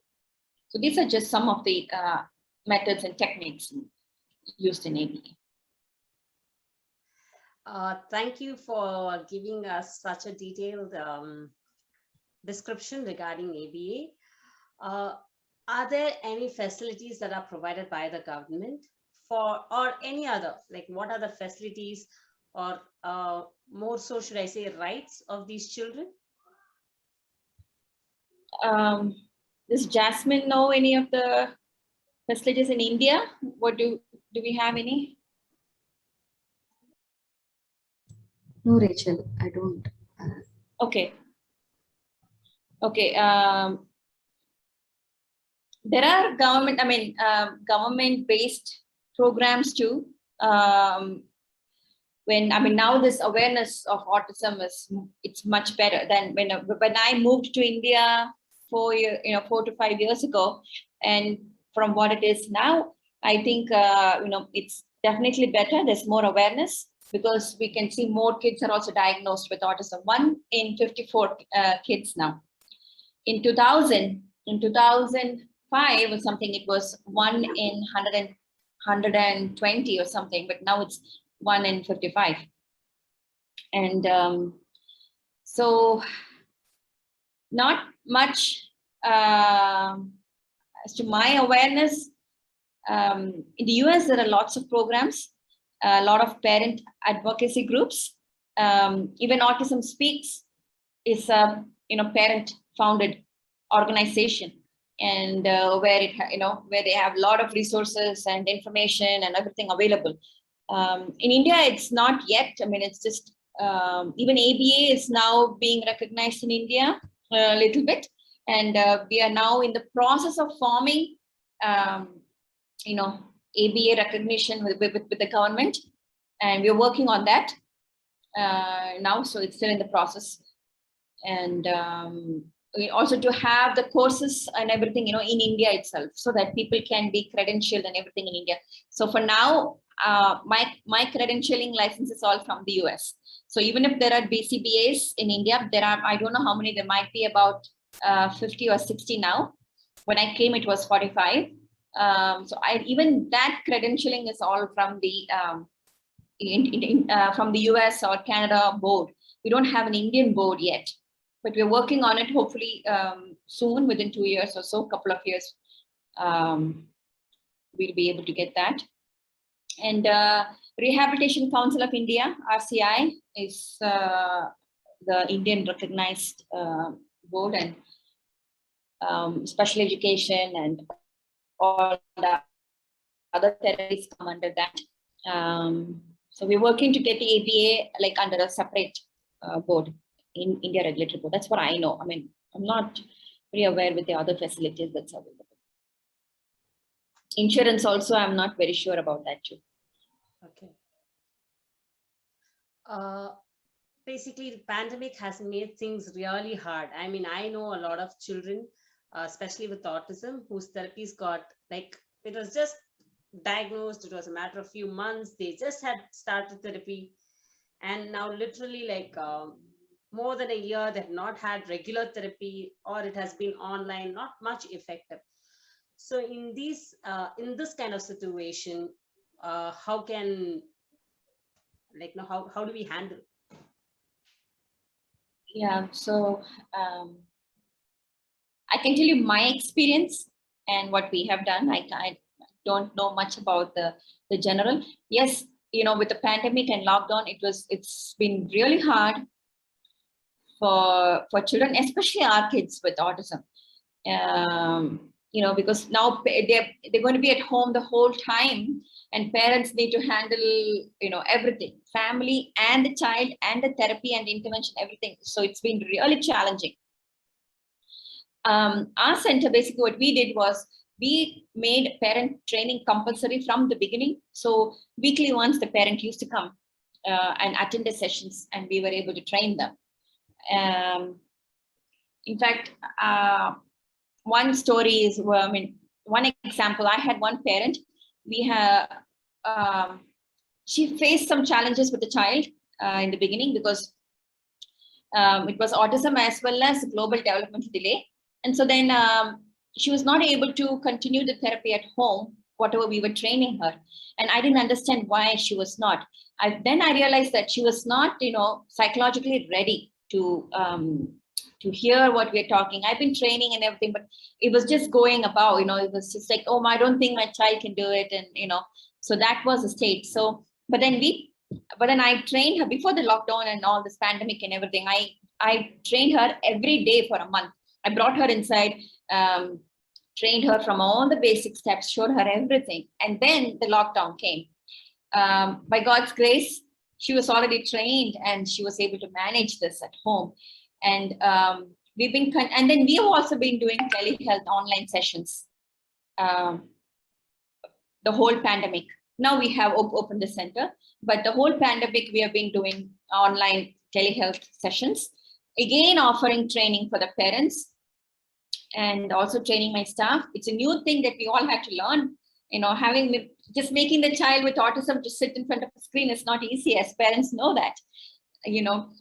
So these are just some of the methods and techniques used in ABA. Thank you for giving us such a detailed description regarding ABA. Are there any facilities that are provided by the government or any other, like what are the facilities or more so should I say rights of these children? Does Jasmine know any of the facilities in India? What do we have any? No, Rachel, I don't. Okay. There are government-based programs too. Now this awareness of autism it's much better than when I moved to India 4 to 5 years ago, and from what it is now, I think it's definitely better. There's more awareness because we can see more kids are also diagnosed with autism. 1 in 54 kids now. in 2005 or something, it was 1 in 120 or something, but now it's 1 in 55. And so not much, as to my awareness. In the US, there are lots of programs, a lot of parent advocacy groups. Even Autism Speaks is a parent-founded organization, and where they have a lot of resources and information and everything available. In India, it's not yet. I mean, it's just even ABA is now being recognized in India a little bit, and we are now in the process of forming, ABA recognition with the government, and we're working on that now. So it's still in the process, and also to have the courses and everything, in India itself, so that people can be credentialed and everything in India. So for now, my credentialing license is all from the US. So even if there are BCBAs in India, there are, I don't know how many, there might be about 50 or 60 now. When I came, it was 45. So even that credentialing is all from the from the US or Canada board. We don't have an Indian board yet, but we're working on it. Hopefully soon, within 2 years or so, couple of years, we'll be able to get that. And Rehabilitation Council of India, RCI, is the Indian recognized board, and special education and all the other therapies come under that. So we're working to get the ABA like under a separate board in India Regulatory Board. That's what I know. I mean, I'm not very aware with the other facilities that's available. Insurance also, I'm not very sure about that too. Okay. Basically, the pandemic has made things really hard. I mean, I know a lot of children, especially with autism, whose therapies got, like, it was just diagnosed. It was a matter of few months. They just had started therapy. And now literally like more than a year, they've not had regular therapy, or it has been online, not much effective. So in this kind of situation, how can, like, how do we handle? Yeah, so I can tell you my experience and what we have done. I don't know much about the general. Yes, with the pandemic and lockdown, it's been really hard for children, especially our kids with autism. Because now they're going to be at home the whole time, and parents need to handle, everything, family and the child and the therapy and the intervention, everything. So it's been really challenging. Our center, basically what we did was we made parent training compulsory from the beginning. So weekly once the parent used to come and attend the sessions, and we were able to train them. In fact, one story is, one example, I had one parent, she faced some challenges with the child in the beginning, because it was autism as well as global developmental delay. And so then she was not able to continue the therapy at home, whatever we were training her. And I didn't understand why she was not. Then I realized that she was not, psychologically ready to hear what we're talking. I've been training and everything, but it was just going about, it was just like, oh, I don't think my child can do it. And, so that was the state. So, but then I trained her before the lockdown and all this pandemic and everything. I trained her every day for a month. I brought her inside, trained her from all the basic steps, showed her everything. And then the lockdown came. By God's grace, she was already trained and she was able to manage this at home. And and then we have also been doing telehealth online sessions the whole pandemic. Now we have opened the center, but the whole pandemic we have been doing online telehealth sessions, again offering training for the parents and also training my staff. It's a new thing that we all had to learn. Just making the child with autism to sit in front of a screen is not easy, as parents know that.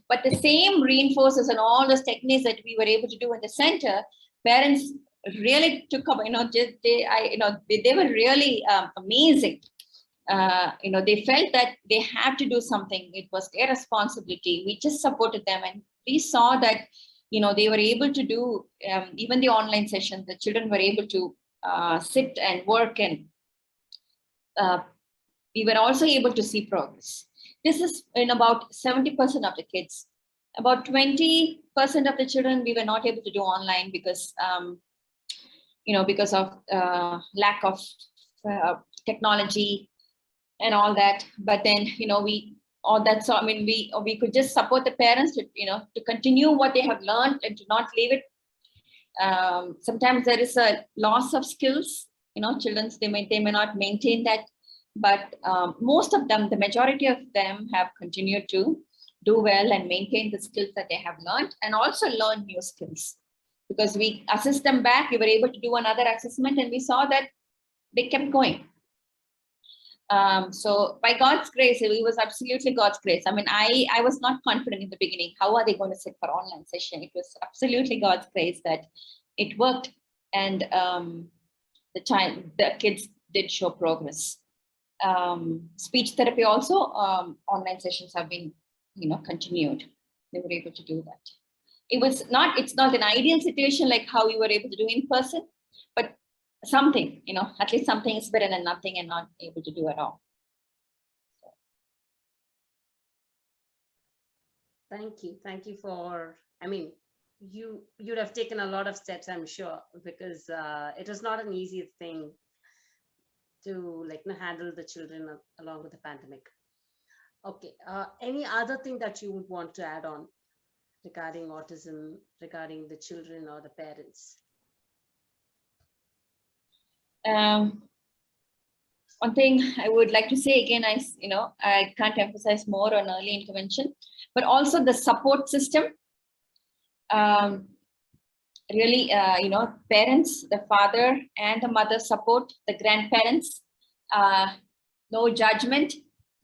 but the same reinforces and all those techniques that we were able to do in the center, parents really took up, they were really amazing. They felt that they have to do something. It was their responsibility. We just supported them, and we saw that, they were able to do even the online sessions. The children were able to sit and work, and we were also able to see progress. This is in about 70% of the kids. About 20% of the children we were not able to do online because, because of lack of technology and all that. But then, we could just support the parents to, to continue what they have learned and to not leave it. Sometimes there is a loss of skills, children, they may not maintain that. But most of them, the majority of them have continued to do well and maintain the skills that they have learned, and also learn new skills. Because we assist them back, we were able to do another assessment, and we saw that they kept going. So by God's grace, it was absolutely God's grace. I was not confident in the beginning. How are they going to sit for online session? It was absolutely God's grace that it worked, and the kids did show progress. Speech therapy also, online sessions have been, continued. They were able to do that. It's not an ideal situation like how we were able to do in person, but something, at least something is better than nothing and not able to do at all. Thank you for, you'd have taken a lot of steps, I'm sure, because it was not an easy thing to handle the children along with the pandemic. Okay, any other thing that you would want to add on regarding autism, regarding the children or the parents? One thing I would like to say again, I can't emphasize more on early intervention, but also the support system. Really, parents, the father and the mother support, the grandparents, no judgment,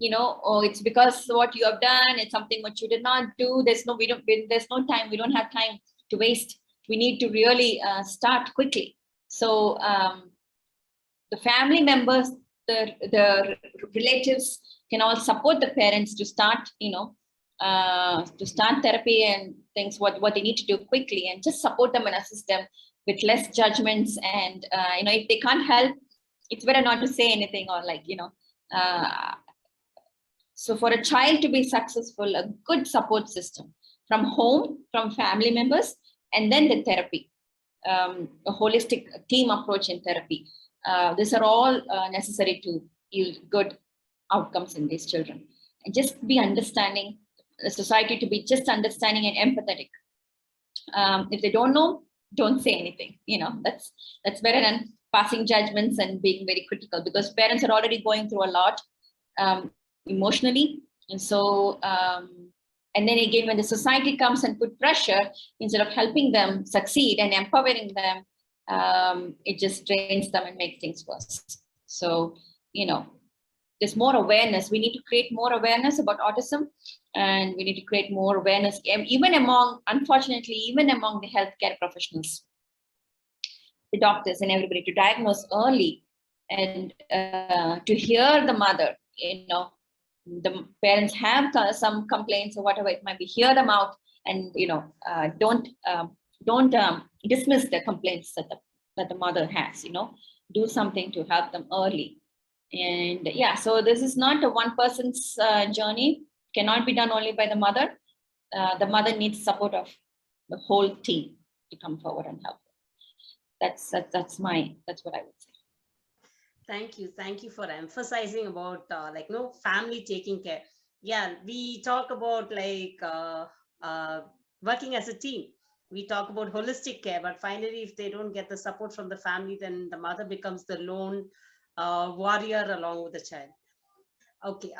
it's because what you have done, it's something what you did not do. There's no time. We don't have time to waste. We need to really start quickly. So the family members, the relatives can all support the parents to start, to start therapy and things, what they need to do quickly, and just support them and assist them with less judgments. And, if they can't help, it's better not to say anything, or so for a child to be successful, a good support system from home, from family members, and then the therapy, a holistic team approach in therapy. These are all necessary to yield good outcomes in these children. And just be understanding, the society to be just understanding and empathetic. If they don't know, don't say anything. That's better than passing judgments and being very critical, because parents are already going through a lot emotionally. And so, and then again, when the society comes and put pressure, instead of helping them succeed and empowering them, it just drains them and makes things worse. So, there's more awareness. We need to create more awareness about autism, and we need to create more awareness, unfortunately, even among the healthcare professionals, the doctors and everybody, to diagnose early, and to hear the mother, the parents have some complaints or whatever it might be, hear them out, and don't dismiss the complaints that the mother has. Do something to help them early. And yeah, so this is not a one person's journey. Cannot be done only by the mother. The mother needs support of the whole team to come forward and help. That's what I would say. Thank you for emphasizing about family taking care. Yeah, we talk about working as a team. We talk about holistic care, but finally, if they don't get the support from the family, then the mother becomes the lone warrior along with the child. Okay.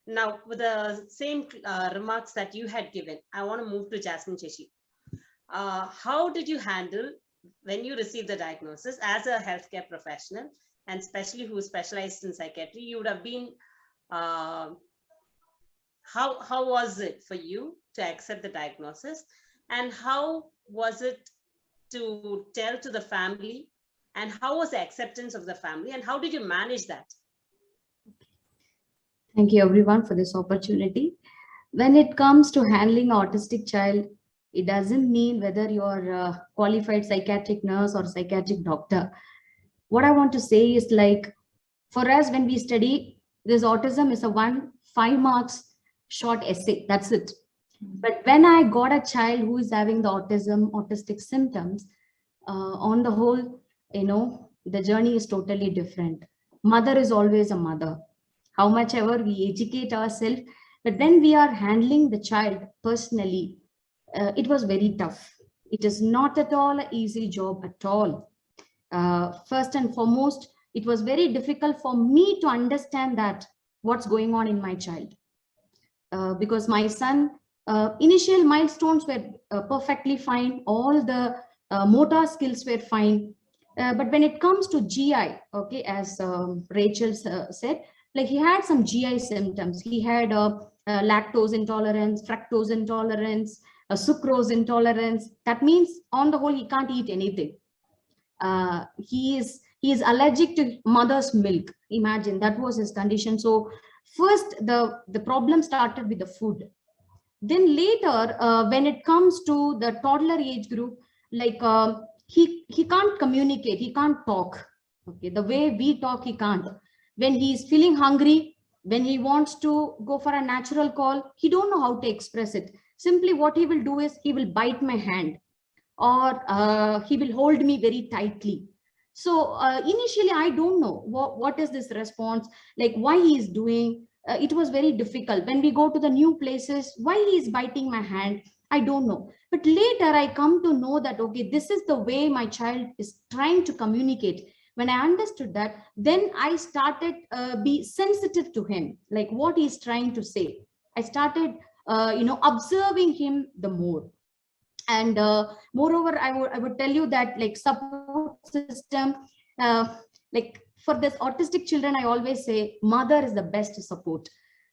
Now, with the same remarks that you had given, I want to move to Jasmine Cheshi. How did you handle when you received the diagnosis as a healthcare professional, and especially who specialized in psychiatry? You would have been how was it for you to accept the diagnosis, and how was it to tell to the family, and how was the acceptance of the family, and how did you manage that? Thank you everyone for this opportunity. When it comes to handling autistic child, it doesn't mean whether you're a qualified psychiatric nurse or psychiatric doctor. What I want to say is, like, for us, when we study this, autism is a 5 marks short essay. That's it. But when I got a child who is having the autistic symptoms, on the whole, the journey is totally different. Mother is always a mother. How much ever we educate ourselves, but when we are handling the child personally, it was very tough. It is not at all an easy job at all. First and foremost, it was very difficult for me to understand that what's going on in my child. Because my son, initial milestones were perfectly fine. All the motor skills were fine. But when it comes to GI, okay, as Rachel said, like, he had some GI symptoms. He had lactose intolerance, fructose intolerance, sucrose intolerance. That means on the whole, he can't eat anything. He is allergic to mother's milk. Imagine, that was his condition. So first, the problem started with the food. Then later, when it comes to the toddler age group, like, he can't communicate, he can't talk. Okay, the way we talk, he can't. When he is feeling hungry, when he wants to go for a natural call, he don't know how to express it. Simply what he will do is he will bite my hand, or he will hold me very tightly. So initially, I don't know what is this response, like why he is doing. It was very difficult. When we go to the new places, why he is biting my hand, I don't know. But later I come to know that, okay, this is the way my child is trying to communicate. When I understood that, then I started be sensitive to him, like what he's trying to say. I started, observing him the more. And moreover, I would tell you that, like, support system, like for this autistic children, I always say mother is the best support.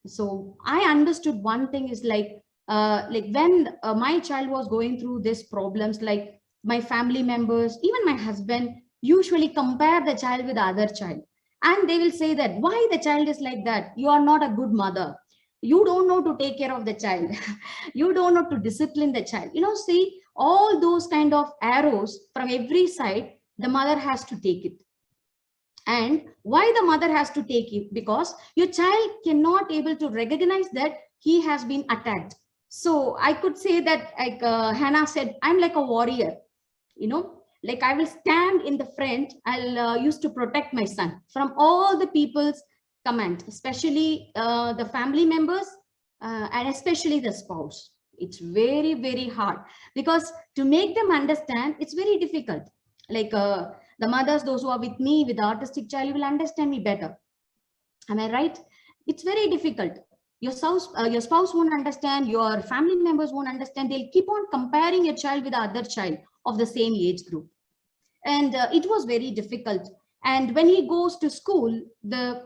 So I understood one thing is, like when my child was going through these problems, like my family members, even my husband, usually compare the child with the other child, and they will say that why the child is like that, you are not a good mother, you don't know to take care of the child, you don't know to discipline the child, see, all those kind of arrows from every side, the mother has to take it. And why the mother has to take it? Because your child cannot able to recognize that he has been attacked. So I could say that, like Hannah said, I'm like a warrior, like I will stand in the front. I'll used to protect my son from all the people's comment, especially the family members, and especially the spouse. It's very, very hard, because to make them understand, it's very difficult. Like the mothers, those who are with me with the autistic child, will understand me better. Am I right? It's very difficult. Your spouse won't understand, your family members won't understand. They'll keep on comparing your child with the other child of the same age group. And it was very difficult. And when he goes to school, the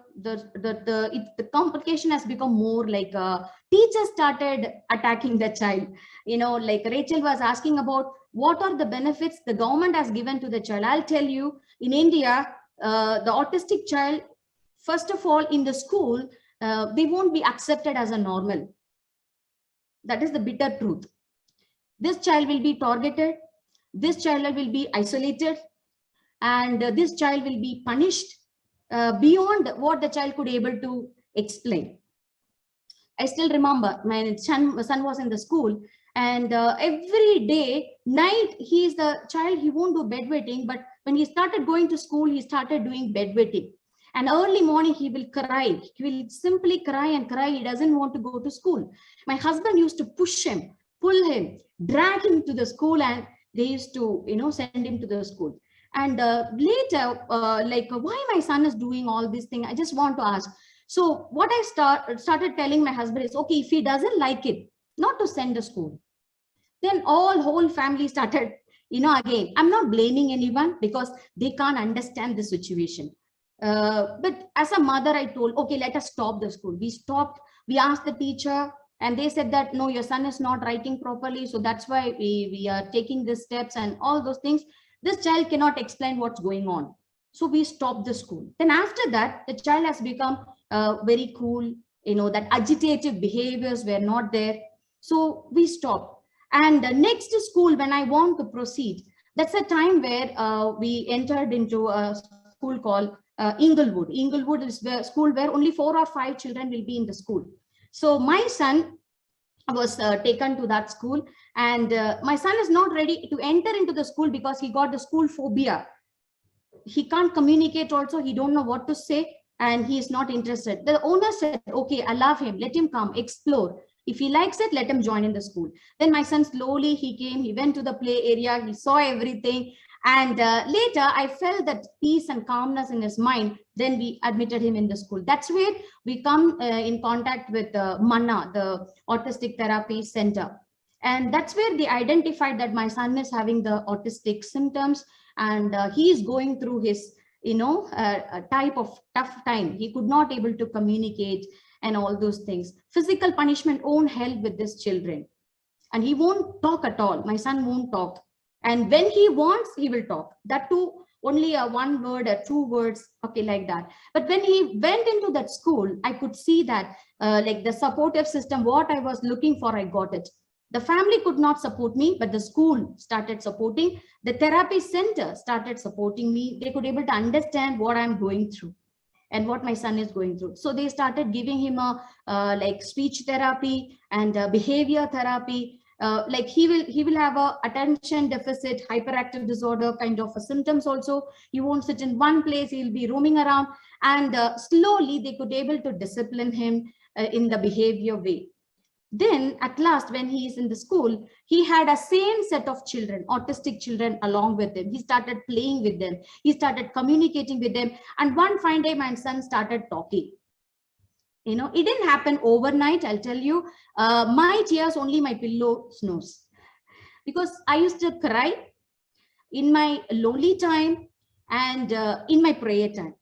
complication has become more, like teachers started attacking the child. Like Rachel was asking about what are the benefits the government has given to the child. I'll tell you, in India, the autistic child, first of all, in the school, they won't be accepted as a normal. That is the bitter truth. This child will be targeted. This child will be isolated. And this child will be punished beyond what the child could able to explain. I still remember my son was in the school, and every day, night, he is the child, he won't do bedwetting, but when he started going to school, he started doing bedwetting. And early morning, he will cry. He will simply cry and cry. He doesn't want to go to school. My husband used to push him, pull him, drag him to the school, and they used to, send him to the school. And later, like, why my son is doing all this thing, I just want to ask. So what I started telling my husband is, okay, if he doesn't like it, not to send to school. Then whole family started, again, I'm not blaming anyone because they can't understand the situation. But as a mother, I told, okay, let us stop the school. We stopped. We asked the teacher, And they said that, no, your son is not writing properly. So that's why we are taking these steps and all those things. This child cannot explain what's going on. So we stopped the school. Then after that, the child has become very cool, that agitative behaviors were not there. So we stopped. And the next school, when I want to proceed, that's a time where we entered into a school called Inglewood. Inglewood is a school where only 4 or 5 children will be in the school. So my son was taken to that school, and my son is not ready to enter into the school because he got the school phobia. He can't communicate also, he don't know what to say, and he is not interested. The owner said, okay, allow him, let him come, explore. If he likes it, let him join in the school. Then my son slowly, he came, he went to the play area, he saw everything. And later I felt that peace and calmness in his mind. Then we admitted him in the school. That's where we come in contact with MANA, the Autistic Therapy Center. And that's where they identified that my son is having the autistic symptoms, and he is going through his, a type of tough time. He could not able to communicate and all those things. Physical punishment won't help with these children. And he won't talk at all. My son won't talk. And when he wants, he will talk. That too, only a 1 word or 2 words, okay, like that. But when he went into that school, I could see that like the supportive system, what I was looking for, I got it. The family could not support me, but the school started supporting. The therapy center started supporting me. They could able to understand what I'm going through and what my son is going through. So they started giving him a like speech therapy and behavior therapy. Like he will have a attention deficit hyperactive disorder kind of a symptoms also. He won't sit in one place, he'll be roaming around, and slowly they could able to discipline him in the behavior way. Then at last, when he is in the school, he had a same set of children, autistic children along with him. He started playing with them. He started communicating with them. And one fine day, my son started talking. It didn't happen overnight, I'll tell you. My tears, only my pillow knows. Because I used to cry in my lonely time and in my prayer time.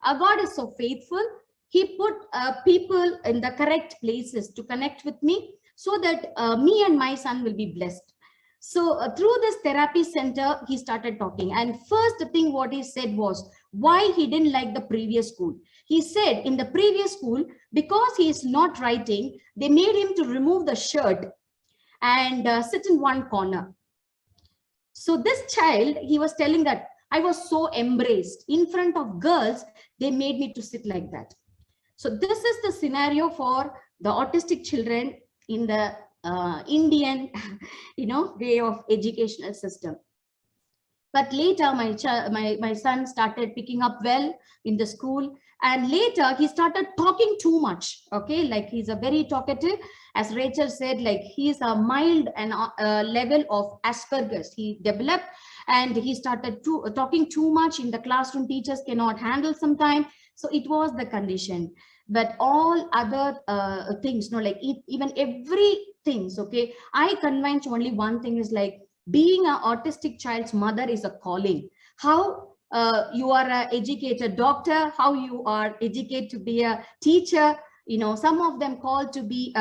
Our God is so faithful. He put people in the correct places to connect with me so that me and my son will be blessed. So through this therapy center, he started talking. And first thing what he said was why he didn't like the previous school. He said in the previous school, because he is not writing, they made him to remove the shirt and sit in one corner. So this child, he was telling that I was so embraced. In front of girls, they made me to sit like that. So this is the scenario for the autistic children in the Indian, way of educational system. But later, my son started picking up well in the school, and later he started talking too much. Okay, like he's a very talkative, as Rachel said, like he's a mild and level of Asperger's he developed, and he started talking too much in the classroom. Teachers cannot handle sometimes. So it was the condition. But all other things, like even everything, okay, I convinced only one thing is like being an autistic child's mother is a calling. How you are an educated doctor, how you are educated to be a teacher, some of them called to be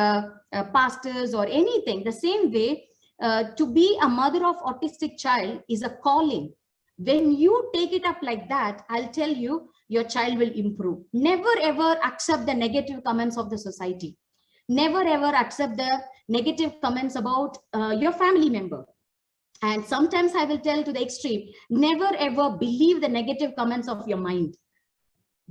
pastors or anything. The same way, to be a mother of autistic child is a calling. When you take it up like that, I'll tell you, your child will improve. Never ever accept the negative comments of the society. Never ever accept the negative comments about your family member. And sometimes I will tell to the extreme, never ever believe the negative comments of your mind.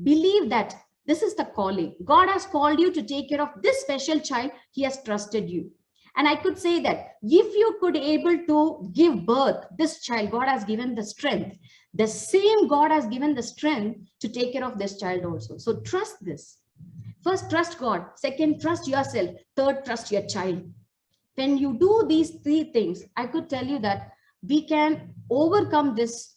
Believe that this is the calling. God has called you to take care of this special child. He has trusted you. And I could say that if you could able to give birth, this child, God has given the strength. The same God has given the strength to take care of this child also. So trust this. First, trust God. Second, trust yourself. Third, trust your child. When you do these 3 things, I could tell you that we can overcome this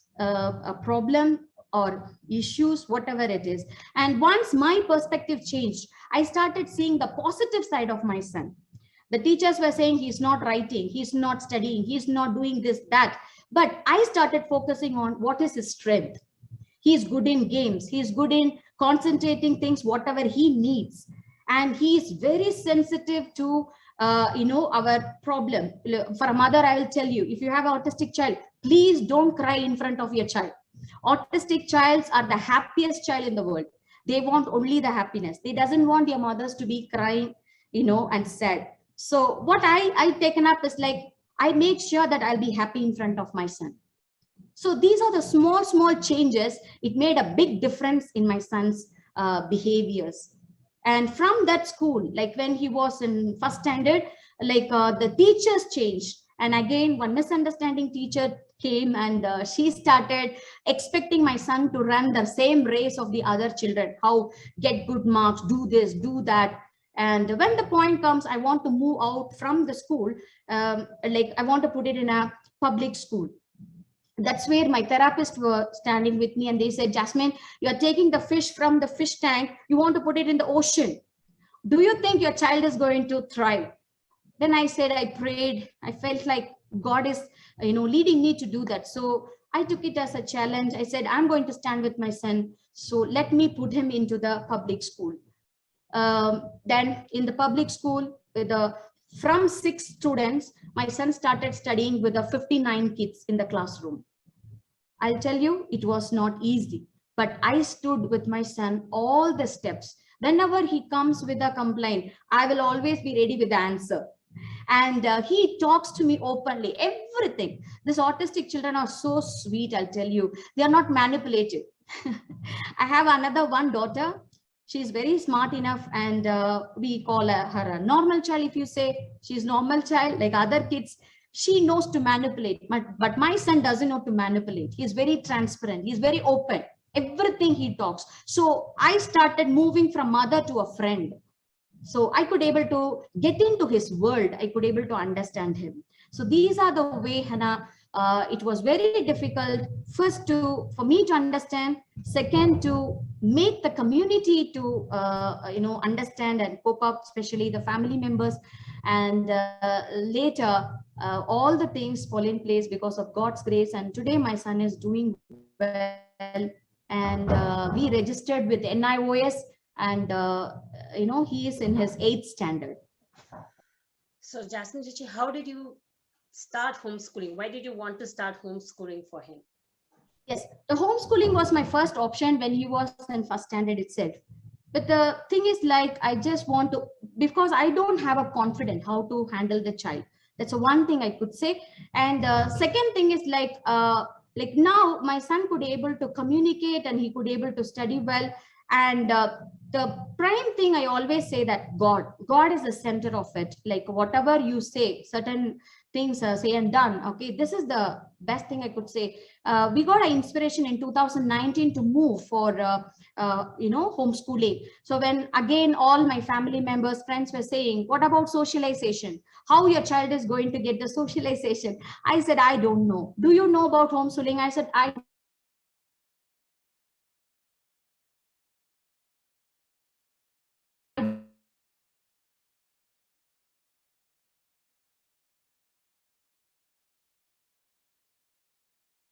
problem or issues, whatever it is. And once my perspective changed, I started seeing the positive side of my son. The teachers were saying he's not writing, he's not studying, he's not doing this, that. But I started focusing on what is his strength. He's good in games. He's good in concentrating things, whatever he needs. and he is very sensitive to our problem. For a mother, I will tell you, if you have an autistic child, please don't cry in front of your child. Autistic childs are the happiest child in the world. They want only the happiness. They doesn't want your mothers to be crying, and sad. So what I taken up is like, I make sure that I'll be happy in front of my son. So these are the small changes. It made a big difference in my son's behaviors. And from that school, like when he was in first standard, like the teachers changed. And again, one misunderstanding teacher came, and she started expecting my son to run the same race of the other children. How get good marks, do this, do that. And when the point comes, I want to move out from the school, like I want to put it in a public school. That's where my therapist were standing with me, and they said, Jasmine, you're taking the fish from the fish tank, you want to put it in the ocean. Do you think your child is going to thrive? Then I said, I prayed, I felt like God is, leading me to do that. So I took it as a challenge. I said, I'm going to stand with my son. So let me put him into the public school. Then in the public school, from 6 students, my son started studying with the 59 kids in the classroom. I'll tell you, it was not easy, but I stood with my son all the steps. Whenever he comes with a complaint, I will always be ready with the answer. And he talks to me openly, everything. These autistic children are so sweet, I'll tell you. They are not manipulative. I have another one daughter. She's very smart enough, and we call her a normal child. If you say she's normal child, like other kids, she knows to manipulate. But my son doesn't know to manipulate. He's very transparent. He's very open. Everything he talks. So I started moving from mother to a friend. So I could able to get into his world. I could able to understand him. So these are the way, Hannah. It was very difficult. First, for me to understand. Second, to make the community to understand and cope up, especially the family members. And later, all the things fall in place because of God's grace. And today, my son is doing well. And we registered with NIOS. And he is in his 8th standard. So Jasmine, how did you start homeschooling? Why did you want to start homeschooling for him? Yes, the homeschooling was my first option when he was in first standard itself. But the thing is, like, I just want to, because I don't have a confidence how to handle the child. That's the one thing I could say. And second thing is like now my son could able to communicate, and he could able to study well. And the prime thing I always say that God is the center of it. Like whatever you say, certain things say and done. Okay, this is the best thing I could say. We got an inspiration in 2019 to move for homeschooling. So when again all my family members, friends were saying, what about socialization? How your child is going to get the socialization? I said, I don't know. Do you know about homeschooling? I said, I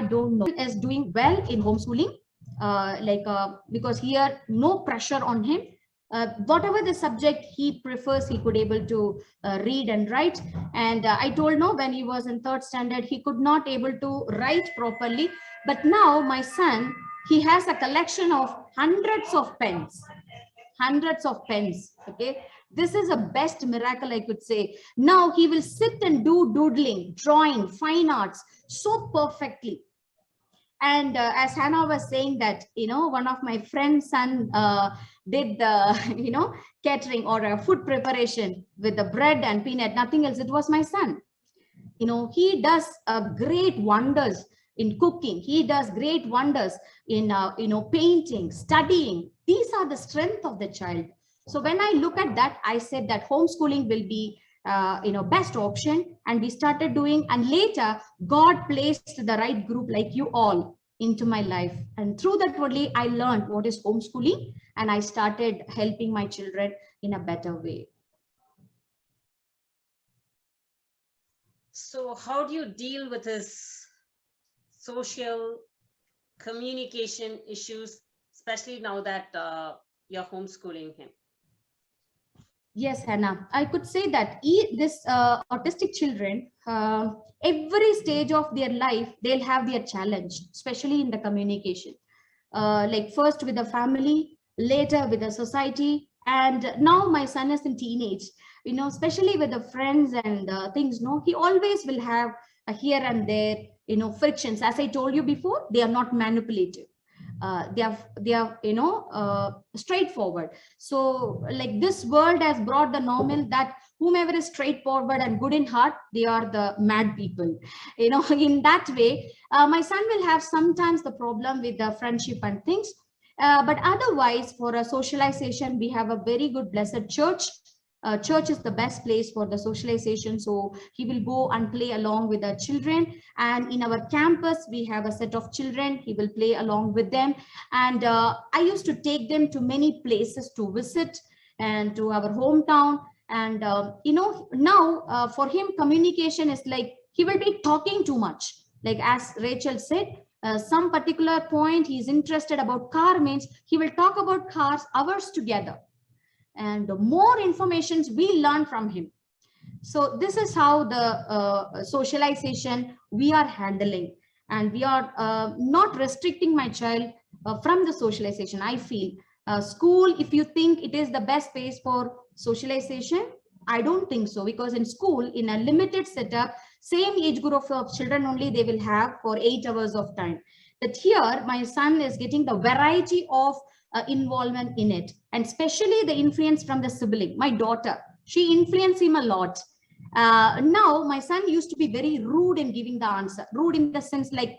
don't know. Is doing well in homeschooling, because here no pressure on him. Whatever the subject he prefers, he could able to read and write. And I told no, when he was in 3rd standard, he could not able to write properly. But now my son, he has a collection of hundreds of pens. Okay, this is a best miracle, I could say. Now he will sit and do doodling, drawing, fine arts so perfectly. And as Hannah was saying that, one of my friend's son did the, catering or food preparation with the bread and peanut, nothing else. It was my son. He does great wonders in cooking. He does great wonders in, painting, studying. These are the strength of the child. So when I look at that, I said that homeschooling will be best option, and we started doing. And later God placed the right group like you all into my life, and through that only I learned what is homeschooling, and I started helping my children in a better way. So how do you deal with his social communication issues, especially now that you're homeschooling him? Yes, Hannah. I could say that this autistic children, every stage of their life, they'll have their challenge, especially in the communication. Like first with the family, later with the society, and now my son is in teenage. You know, especially with the friends and things. No, he always will have a here and there, you know, frictions. As I told you before, they are not manipulative. They are straightforward. So like this world has brought the normal that whomever is straightforward and good in heart, they are the mad people, you know. In that way, my son will have sometimes the problem with the friendship and things, but otherwise for a socialization we have a very good blessed church. Church is the best place for the socialization, so he will go and play along with the children. And in our campus we have a set of children, he will play along with them. And I used to take them to many places to visit and to our hometown. And now for him communication is like he will be talking too much. Like as Rachel said, some particular point he's interested about car means he will talk about cars hours together, and more informations we learn from him. So this is how the socialization we are handling, and we are not restricting my child from the socialization. I feel school, if you think it is the best place for socialization, I don't think so, because in school, in a limited setup, same age group of children only they will have for 8 hours of time. That here my son is getting the variety of involvement in it, and especially the influence from the sibling. My daughter, she influenced him a lot. Now my son used to be very rude in giving the answer, rude in the sense like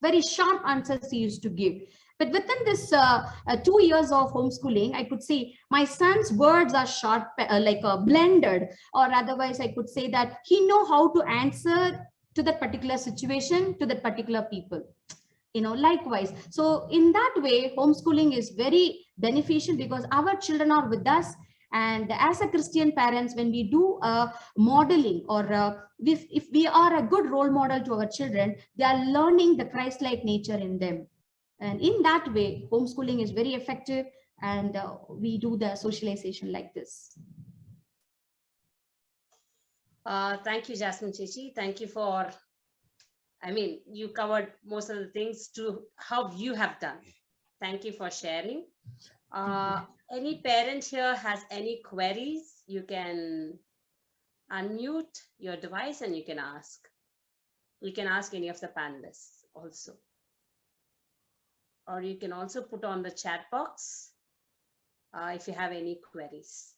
very sharp answers he used to give. But within this 2 years of homeschooling, I could see my son's words are sharp, blended, or otherwise I could say that he know how to answer to that particular situation, to that particular people, you know, likewise. So in that way homeschooling is very beneficial, because our children are with us. And as a Christian parents, when we do modeling, or if we are a good role model to our children, they are learning the Christ-like nature in them. And in that way homeschooling is very effective, and we do the socialization like this. Thank you, Jasmine Chichi. Thank you for, I mean, you covered most of the things to how you have done. Thank you for sharing. Any parent here has any queries, you can unmute your device and you can ask. You can ask any of the panelists also. Or you can also put on the chat box if you have any queries.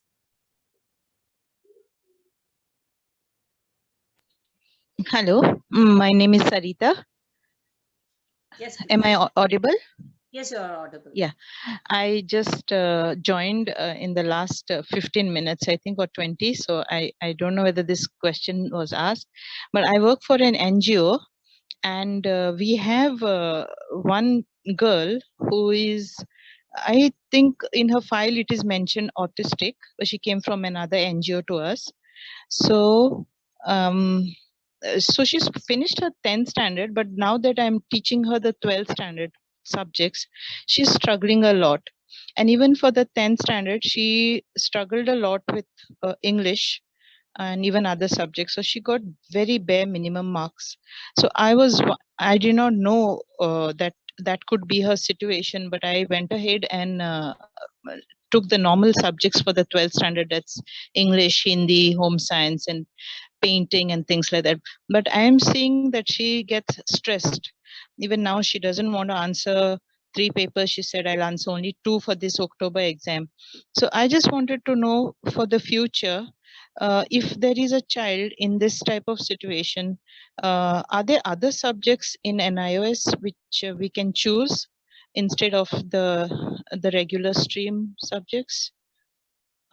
Hello, my name is Sarita. Yes. Please. Am I audible? Yes, you are audible. Yeah, I just joined in the last 15 minutes, I think, or 20. So I don't know whether this question was asked, but I work for an NGO, and we have one girl who is, I think in her file it is mentioned autistic, but she came from another NGO to us. So so she's finished her 10th standard, but now that I'm teaching her the 12th standard subjects, she's struggling a lot. And even for the 10th standard, she struggled a lot with English and even other subjects. So she got very bare minimum marks. So I did not know that could be her situation, but I went ahead and took the normal subjects for the 12th standard. That's English, Hindi, home science, and painting and things like that. But I am seeing that she gets stressed. Even now, she doesn't want to answer 3 papers. She said, I'll answer only 2 for this October exam. So I just wanted to know for the future, if there is a child in this type of situation, are there other subjects in NIOS which we can choose instead of the regular stream subjects?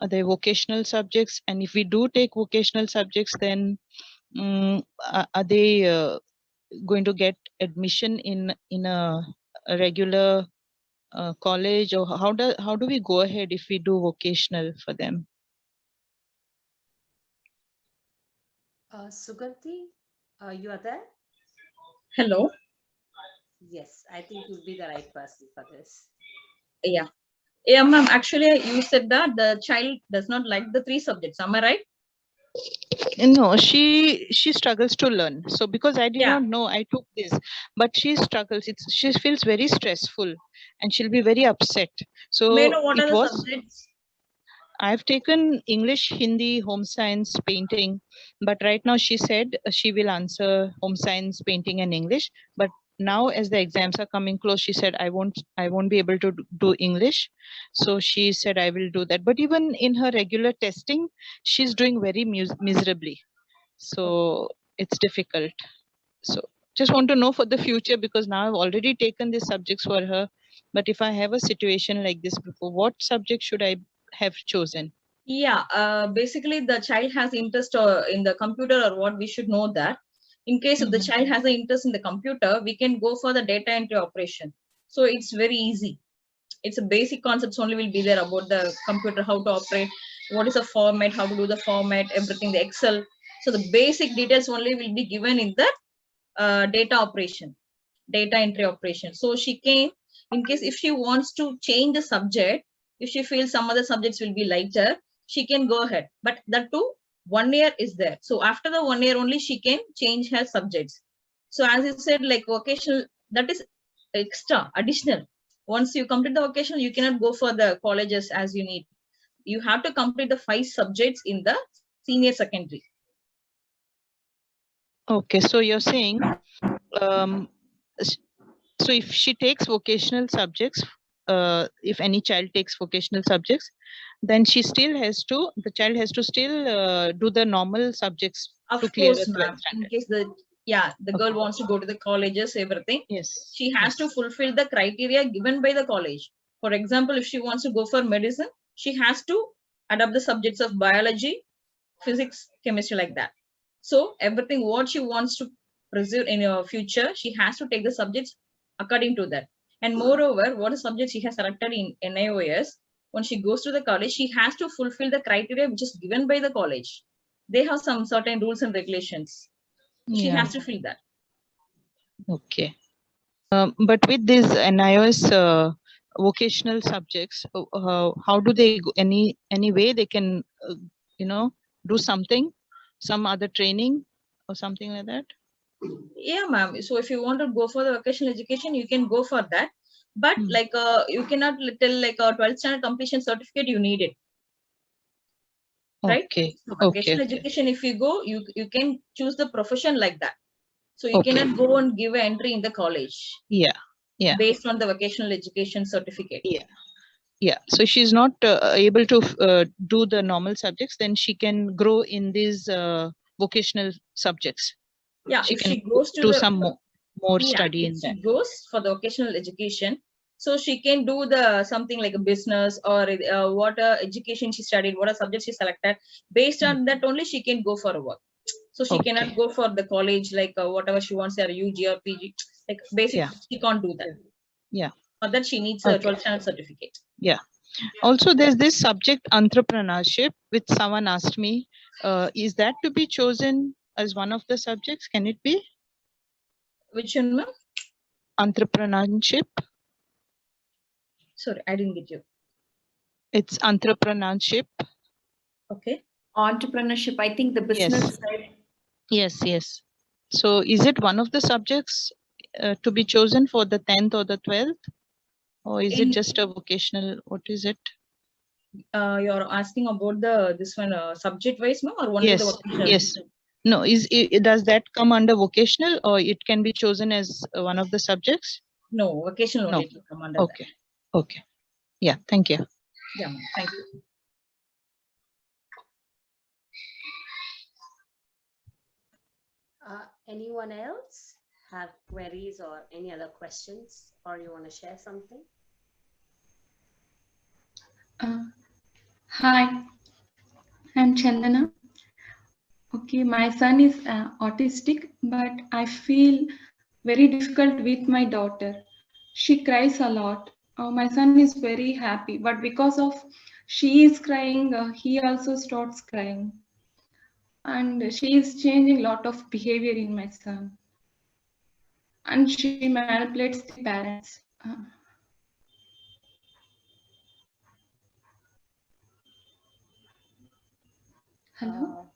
Are they vocational subjects? And if we do take vocational subjects, then are they going to get admission in a regular college, or how do we go ahead if we do vocational for them? Suganti, you are there? Hello. Yes, I think you'll be the right person for this. Yeah. Yeah, ma'am. Actually, you said that the child does not like the 3 subjects. Am I right? No, she struggles to learn. So because I did Yeah. not know, I took this, but she struggles. She feels very stressful, and she'll be very upset. May I So know what it are the was. subjects? I've taken English, Hindi, home science, painting, but right now she said she will answer home science, painting, and English. But now, as the exams are coming close, she said I won't be able to do English. So she said I will do that. But even in her regular testing, she's doing very miserably. So it's difficult. So just want to know for the future, because now I've already taken these subjects for her. But if I have a situation like this before, what subject should I have chosen? Yeah, basically the child has interest in the computer or what, we should know that. In case if the Mhm. child has an interest in the computer, we can go for the data entry operation. So it's very easy. It's a basic concepts only will be there about the computer, how to operate, what is a format, how to do the format, everything, the Excel. So the basic details only will be given in the data operation, data entry operation. So she can, in case if she wants to change the subject, if she feels some other subjects will be lighter, she can go ahead. But that too, 1 year is there. So after the 1 year only, she can change her subjects. So as you said, like vocational, that is extra, additional. Once you complete the vocational, you cannot go for the colleges as you need. You have to complete the 5 subjects in the senior secondary. Okay, so you're saying, um, so if she takes vocational subjects, if any child takes vocational subjects, then the child has to still do the normal subjects Of to clear the course, 12th ma'am. In standard. case the girl wants to go to the colleges, everything, Yes. she has to Yes. fulfill the criteria given by the college. For example, if she wants to go for medicine, she has to adopt the subjects of biology, physics, chemistry, like that. So everything what she wants to pursue in her future, she has to take the subjects according to that. And moreover, what subject she has selected in NIOS, when she goes to the college, she has to fulfill the criteria which is given by the college. They have some certain rules and regulations. She Yeah. has to fill that. Okay. But with these NIOS vocational subjects, how do they go? Any way they can, do something, some other training or something like that? Yeah, ma'am. So if you want to go for the vocational education, you can go for that. But Hmm. like you cannot tell like a 12th standard completion certificate, you need it. Right? Okay. So Okay. vocational Okay. education, if you go, you can choose the profession like that. So you Okay. cannot go and give an entry in the college Yeah. Yeah. based on the vocational education certificate. Yeah. Yeah. So she's not able to do the normal subjects, then she can grow in these vocational subjects. Yeah, She if can she goes to do the some more yeah, study if in that. she goes for the vocational education, so she can do the something like a business or what education she studied, what a subject she selected. Based on that only she can go for a work. So she cannot Okay. go for the college like whatever she wants, or UG or PG, like basic. Yeah. She can't do that. Yeah. For that she needs a Okay. 12th standard certificate. Yeah. Also, there's this subject entrepreneurship, which someone asked me. Is that to be chosen as one of the subjects? Can it be Which one, ma'am? entrepreneurship? Sorry, I didn't get you. It's entrepreneurship. Okay. Entrepreneurship, I think the business side. Yes. Yes. So, is it one of the subjects to be chosen for the 10th or the 12th, or is it just a vocational? What is it? You're asking about the this one subject wise, ma'am, or only the Yes. vocational? Yes. No. Does that come under vocational, or it can be chosen as one of the subjects? No, vocational No. only to come under Okay. Okay. Yeah. Thank you. that. Yeah, ma'am. Thank you. Anyone else have queries or any other questions, or you want to share something? Hi, I'm Chandana. Okay, my son is autistic, but I feel very difficult with my daughter. She cries a lot. My son is very happy, but because of she is crying, he also starts crying. And she is changing a lot of behavior in my son. And she manipulates the parents. Hello.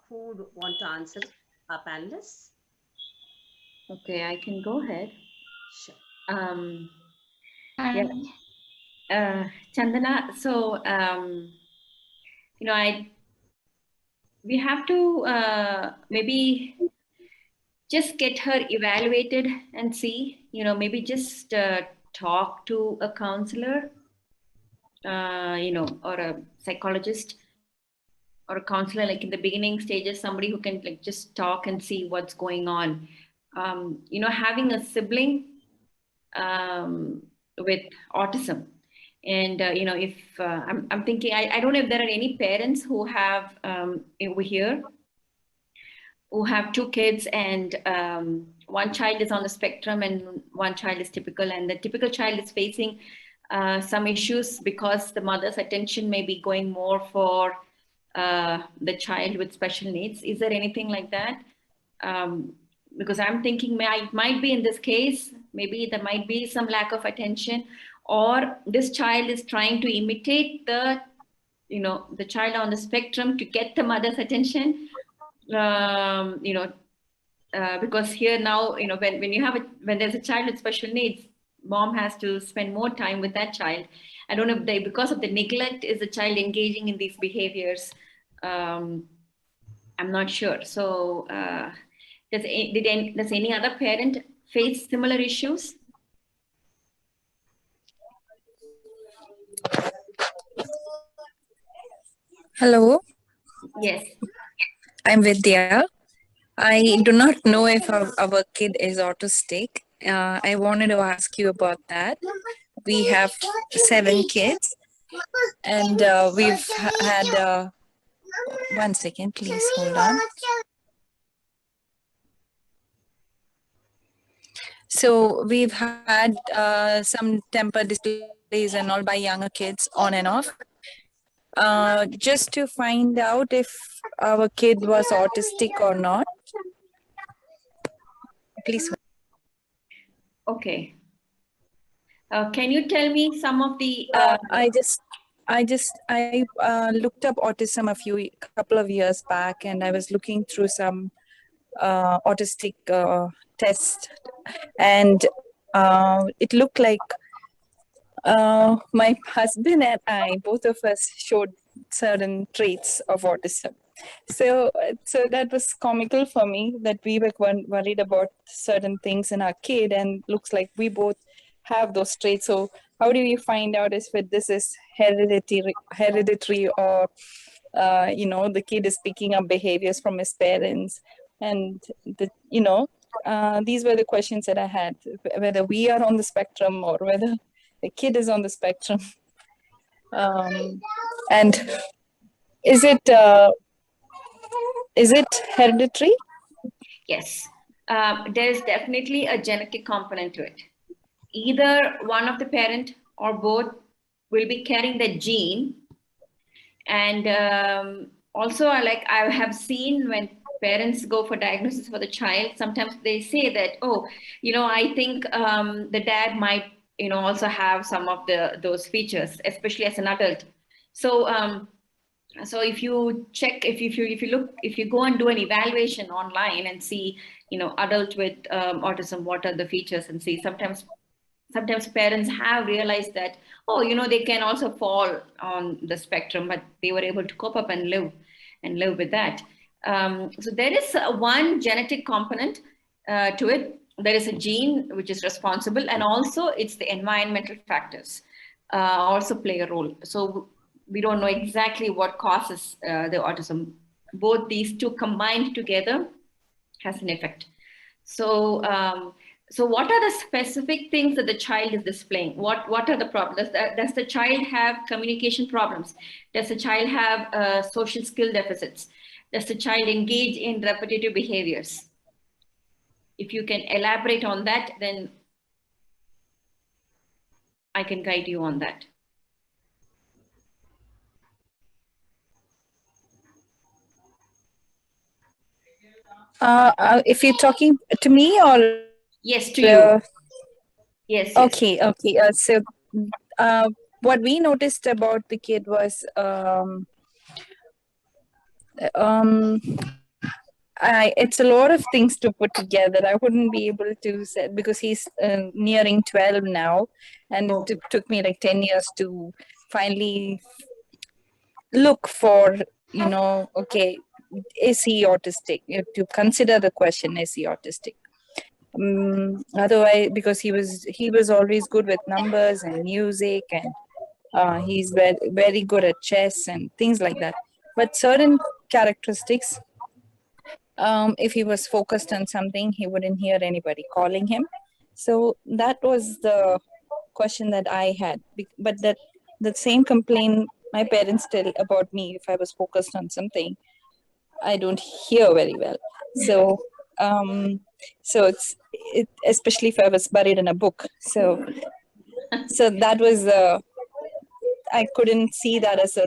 Who would want to answer? Our panelists? Okay, I can go ahead. Sure. Hi. Chandana, so we have to maybe just get her evaluated and see, maybe just talk to a counselor, or a psychologist or a counselor, like in the beginning stages, somebody who can like just talk and see what's going on. Having a sibling with autism, and if I'm thinking, I don't know if there are any parents who have over here who have two kids, and one child is on the spectrum and one child is typical, and the typical child is facing some issues because the mother's attention may be going more for the child with special needs. Is there anything like that? Because I'm thinking it might be in this case, maybe there might be some lack of attention, or this child is trying to imitate the child on the spectrum to get the mother's attention. Because here now, when there's a child with special needs, mom has to spend more time with that child. I don't know if because of the neglect, is the child engaging in these behaviors? I'm not sure. So does any other parent face similar issues? Hello, Yes. I'm Vidya. I do not know if our kid is autistic. I wanted to ask you about that. We have 7 kids, and we've had. 1 second, please hold on. So we've had some temper displays and all by younger kids on and off. Just to find out if our kid was autistic or not. Please. Okay. Can you tell me some of the? I looked up autism a couple of years back, and I was looking through some autistic test, and it looked like my husband and I, both of us, showed certain traits of autism. So that was comical for me, that we were worried about certain things in our kid, and looks like we both have those traits. So how do you find out if this is hereditary, or the kid is picking up behaviors from his parents? And these were the questions that I had, whether we are on the spectrum or whether the kid is on the spectrum. And is it hereditary? Yes, there is definitely a genetic component to it. Either one of the parent or both will be carrying the gene. And also, I have seen when parents go for diagnosis for the child, sometimes they say that, I think the dad might, also have some of those features, especially as an adult. So so if you check, if you go and do an evaluation online and see, adult with autism, what are the features, and see, sometimes parents have realized that, they can also fall on the spectrum, but they were able to cope up and live with that. So there is one genetic component to it. There is a gene which is responsible, and also it's the environmental factors also play a role. So we don't know exactly what causes the autism. Both these two combined together has an effect. So so what are the specific things that the child is displaying? What are the problems? Does the child have communication problems? Does the child have social skill deficits? Does the child engage in repetitive behaviors? If you can elaborate on that, then I can guide you on that. If you're talking to me, or yes, to you. Yes. Okay. So what we noticed about the kid was It's a lot of things to put together. I wouldn't be able to say, because he's nearing 12 now, and it took me like 10 years to finally look for, okay, is he autistic? You have to consider the question, is he autistic? Otherwise, because he was always good with numbers and music, and he's very, very good at chess and things like that. But certain characteristics, if he was focused on something, he wouldn't hear anybody calling him. So that was the question that I had. But the same complaint my parents tell about me: if I was focused on something, I don't hear very well. So especially if I was buried in a book. So that was I couldn't see that as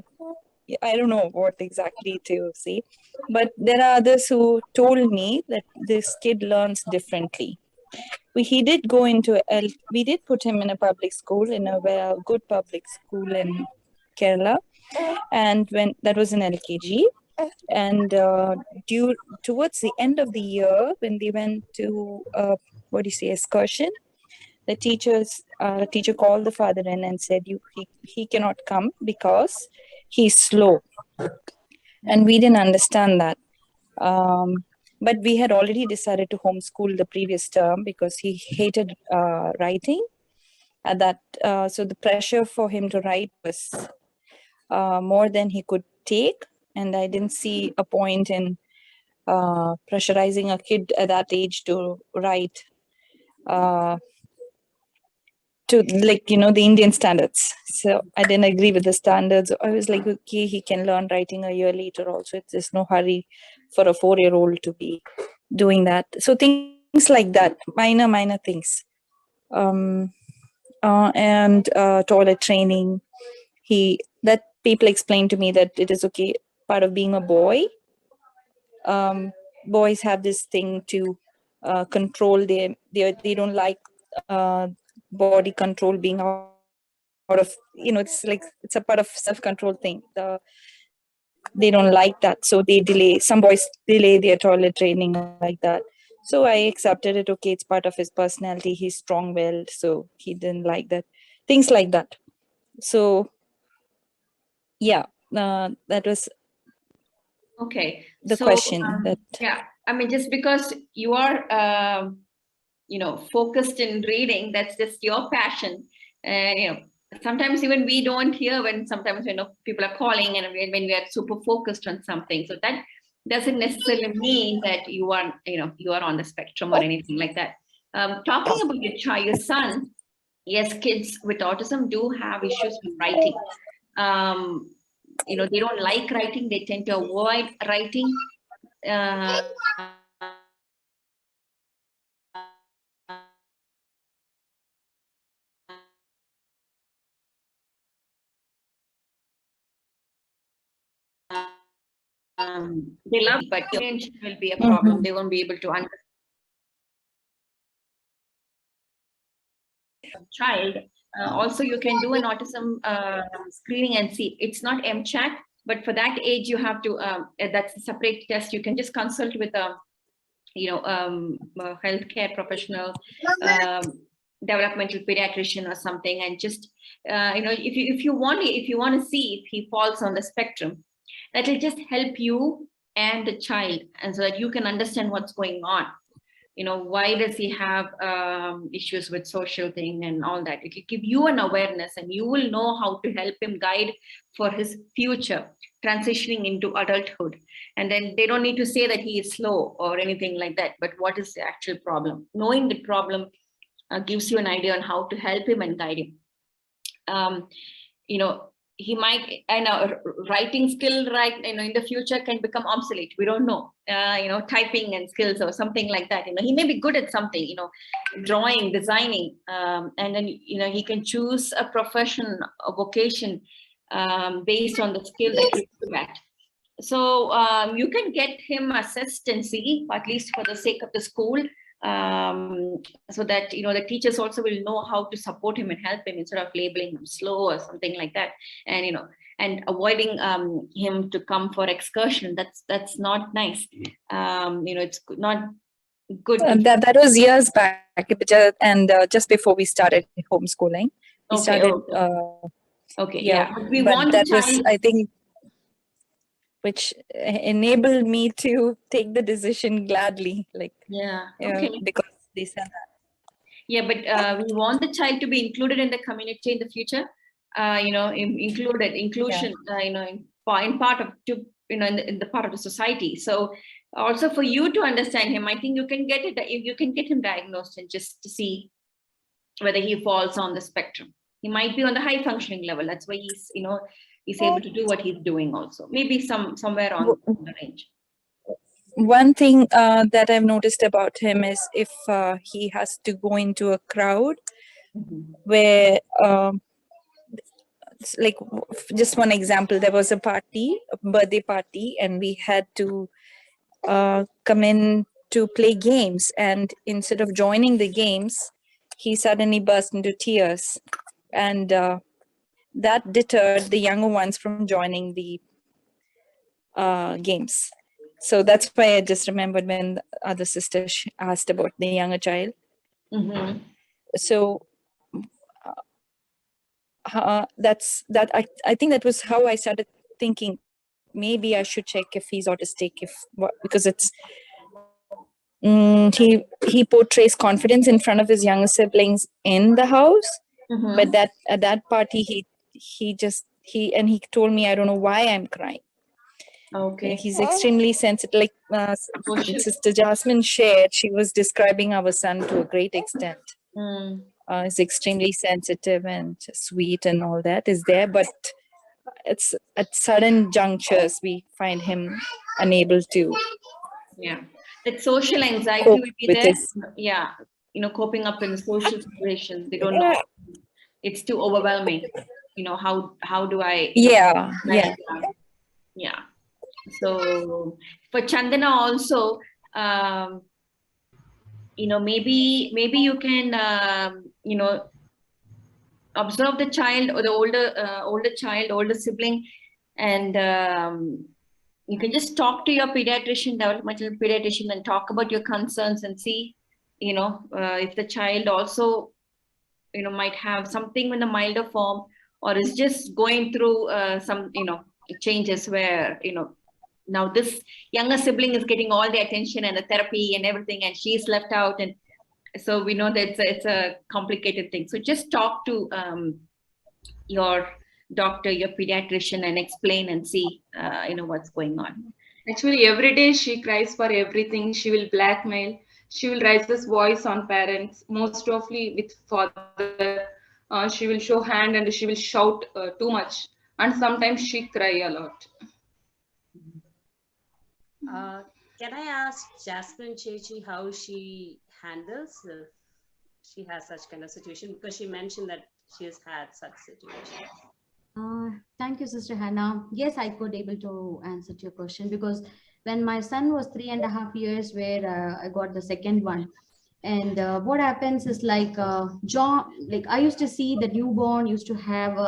I don't know what exactly to see, but there are others who told me that this kid learns differently. He did go into we did put him in a public school, in a good public school in Kerala, and when that was in LKG, and towards the end of the year, when they went to excursion, the teacher called the father in and said, he cannot come because he's slow. And we didn't understand that. But we had already decided to homeschool the previous term because he hated writing at that. So the pressure for him to write was more than he could take. And I didn't see a point in pressurizing a kid at that age to write to the Indian standards. So I didn't agree with the standards. I was like, okay, he can learn writing a year later also. There's no hurry for a 4-year-old to be doing that. So things like that, minor things. And toilet training. That people explained to me that it is okay, part of being a boy. Boys have this thing to control they don't like body control being out of, it's a part of self-control thing. They don't like that, so some boys delay their toilet training like that. So I accepted it. Okay, it's part of his personality. He's strong-willed, so he didn't like that. Things like that. So yeah, that was okay. the question. Yeah, I mean, just because you are focused in reading, that's just your passion. Sometimes even we don't hear when sometimes people are calling and when we are super focused on something. So that doesn't necessarily mean that you are on the spectrum or anything like that. Talking about your son, yes, kids with autism do have issues with writing. They don't like writing. They tend to avoid writing. They love, but attention will be a problem. They won't be able to understand child. Also, you can do an autism screening and see. It's not MCHAT, but for that age, you have to. That's a separate test. You can just consult with a healthcare professional, developmental pediatrician or something, and just if you want to see if he falls on the spectrum, that will just help you and the child, and so that you can understand what's going on. Why does he have issues with social thing and all that? It will give you an awareness, and you will know how to help him guide for his future transitioning into adulthood. And then they don't need to say that he is slow or anything like that, but what is the actual problem? Knowing the problem gives you an idea on how to help him and guide him. He might, writing skill, in the future can become obsolete. We don't know, typing and skills or something like that. He may be good at something, drawing, designing, and then, he can choose a profession, a vocation based on the skill that he's good at. So you can get him assessed and see, at least for the sake of the school, so that the teachers also will know how to support him and help him instead of labeling him slow or something like that. And and avoiding him to come for excursion. That's not nice. It's not good. That was years back, and just before we started homeschooling, we started. Okay, yeah, but we but want that the child. was, I think, which enabled me to take the decision gladly, like because they said that. Yeah, but we want the child to be included in the community in the future. Inclusion. In part of in the part of the society. So also for you to understand him, I think you can get him diagnosed and just to see whether he falls on the spectrum. He might be on the high functioning level. That's why he's able to do what he's doing also. Maybe somewhere on the range. One thing that I've noticed about him is if he has to go into a crowd where, like, just one example, there was a birthday party, and we had to come in to play games. And instead of joining the games, he suddenly burst into tears. And that deterred the younger ones from joining the games. So that's why I just remembered when the other sister asked about the younger child. So I think that was how I started thinking, maybe I should check if he's autistic, because it's he portrays confidence in front of his younger siblings in the house, but that at that party he told me, I don't know why I'm crying. Okay. He's extremely sensitive. Like Sister Jasmine shared, she was describing our son to a great extent. He's extremely sensitive and sweet and all that is there, but it's at sudden junctures we find him unable to. Yeah, that social anxiety will be there. Coping up in social situations. They don't know. It's too overwhelming. How do I? Yeah. So for Chandana also, maybe you can observe the child or the older sibling, and you can just talk to your developmental pediatrician, and talk about your concerns and see, if the child also, might have something in a milder form, or is just going through some, changes where, now this younger sibling is getting all the attention and the therapy and everything, and she's left out. And so we know that it's a complicated thing. So just talk to your doctor, your pediatrician, and explain and see, what's going on. Actually, every day she cries for everything. She will blackmail. She will raise her voice on parents, most often with father. She will show hand and she will shout too much. And sometimes she cry a lot. Can I ask Jasmine Chechi how she handles if she has such kind of situation? Because she mentioned that she has had such situations. Thank you, Sister Hannah. Yes, I could able to answer to your question, because when my son was 3.5 years, where I got the second one, and what happens is like I used to see the newborn used to have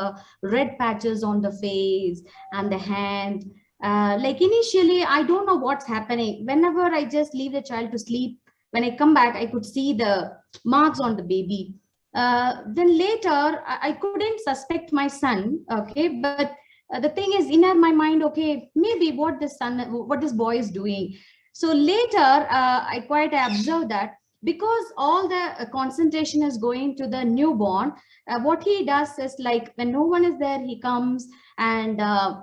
red patches on the face and the hand. Like initially, I don't know what's happening. Whenever I just leave the child to sleep, when I come back, I could see the marks on the baby. Then later, I couldn't suspect my son, okay, but the thing is, in my mind, okay, maybe what this boy is doing. So later, I quite observed that because all the concentration is going to the newborn, what he does is like when no one is there, he comes and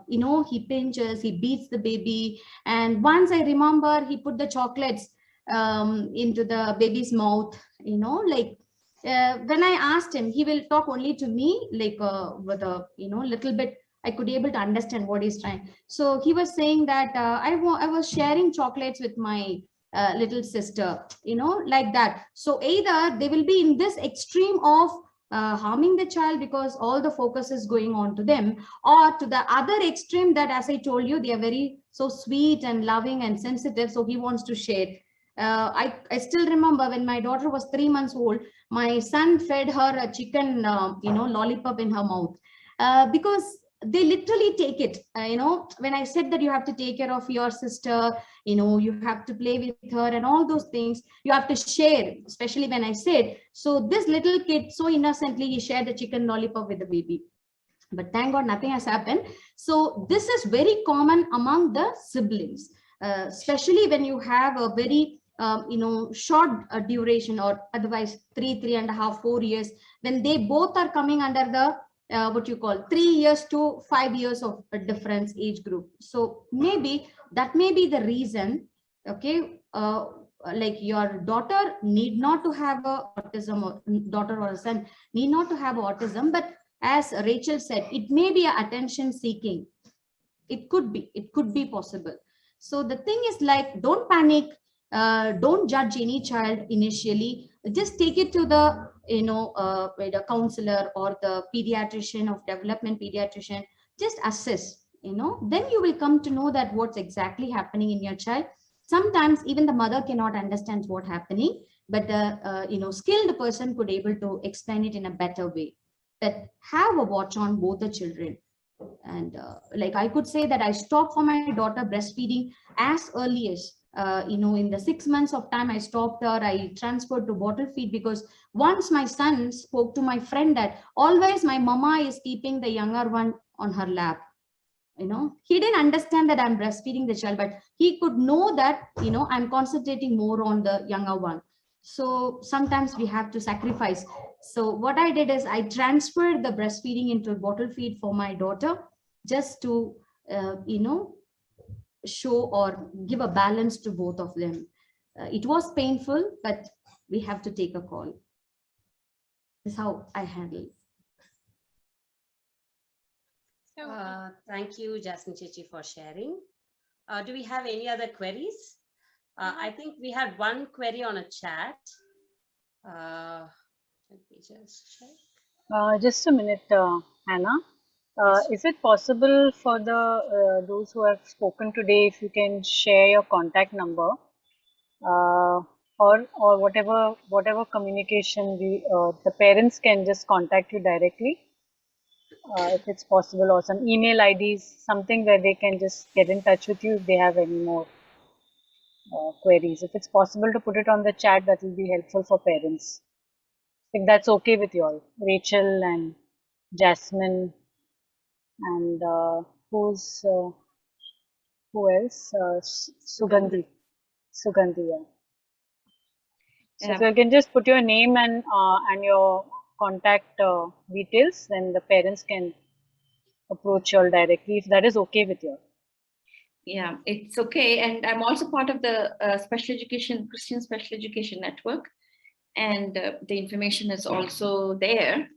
he pinches, he beats the baby. And once I remember, he put the chocolates into the baby's mouth, when I asked him, he will talk only to me, like with a little bit. I could able to understand what he's trying. So he was saying that I was sharing chocolates with my little sister, like that. So either they will be in this extreme of harming the child because all the focus is going on to them, or to the other extreme that, as I told you, they are very so sweet and loving and sensitive. So he wants to share. I still remember when my daughter was 3 months old, my son fed her a chicken, lollipop in her mouth, because they literally take it. When I said that you have to take care of your sister, you have to play with her and all those things, you have to share, especially when I said, so this little kid, so innocently, he shared the chicken lollipop with the baby. But thank God nothing has happened. So this is very common among the siblings, especially when you have a very short duration, or otherwise 3.5, 4 years, when they both are coming under the what you call 3 years to 5 years of a difference age group. So maybe that may be the reason. Okay, like your daughter need not to have a autism, or daughter or a son need not to have autism, but as Rachel said, it may be attention seeking. It could be possible. So the thing is, like, don't panic, don't judge any child initially. Just take it to the the counselor or the pediatrician of development pediatrician. Just assess, then you will come to know that what's exactly happening in your child. Sometimes even the mother cannot understand what's happening, but the skilled person could able to explain it in a better way. But have a watch on both the children. And like I could say that I stopped for my daughter breastfeeding as early as in the 6 months of time I stopped her. I transferred to bottle feed, because once my son spoke to my friend that always my mama is keeping the younger one on her lap. He didn't understand that I'm breastfeeding the child, but he could know that I'm concentrating more on the younger one. So sometimes we have to sacrifice. So what I did is I transferred the breastfeeding into bottle feed for my daughter, just to show or give a balance to both of them. It was painful, but we have to take a call. This is how I handle. Thank you, Jasmine Chichi, for sharing. Do we have any other queries? I think we had one query on a chat. Let me just check. Just a minute, Hannah. Yes. Is it possible for the those who have spoken today, if you can share your contact number, or whatever communication the parents can just contact you directly, if it's possible, or some email IDs, something where they can just get in touch with you if they have any more queries. If it's possible to put it on the chat, that will be helpful for parents. If that's okay with you all, Rachel and Jasmine, and who else? Sugandhi, yeah. So if you can just put your name and your contact details, then the parents can approach you all directly, if that is okay with you. Yeah, it's okay. And I'm also part of the Christian Special Education Network. And the information is also there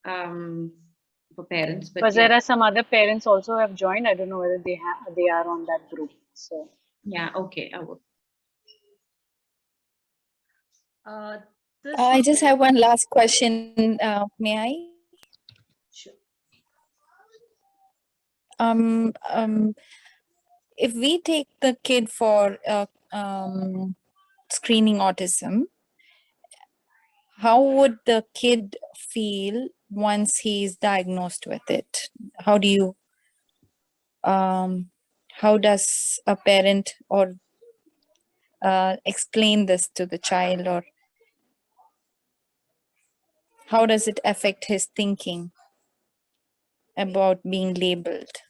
for parents. But because there are some other parents also have joined. I don't know whether they are on that group. So yeah, okay, I will. I just have one last question. May I? Sure. If we take the kid for screening autism, how would the kid feel once he's diagnosed with it? How do you, how does a parent or explain this to the child, or how does it affect his thinking about being labeled?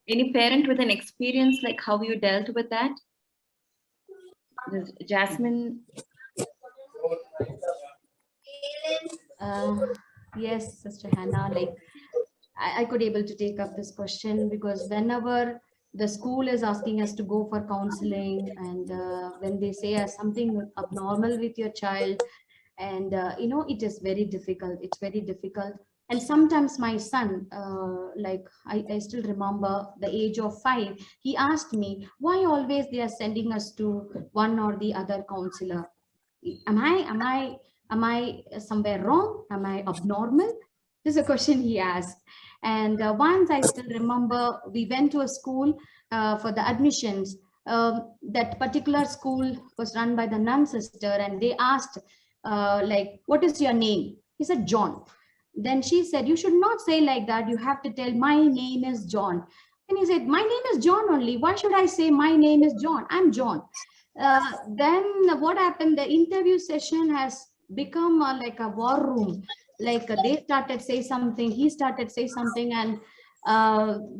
Any parent with an experience, like how you dealt with that? Jasmine? Yes, Sister Hannah, like I could able to take up this question, because whenever the school is asking us to go for counseling, and when they say something abnormal with your child, and it is very difficult. It's very difficult. And sometimes my son, like I still remember the age of 5, he asked me, why always they are sending us to one or the other counselor? Am I somewhere wrong? Am I abnormal? This is a question he asked. And once I still remember, we went to a school for the admissions. That particular school was run by the nun sister, and they asked, like, what is your name? He said, John. Then she said, you should not say like that. You have to tell, my name is John. And he said, my name is John only. Why should I say my name is John? I'm John. Then what happened? The interview session has become like a war room. Like they started say something, he started say something, and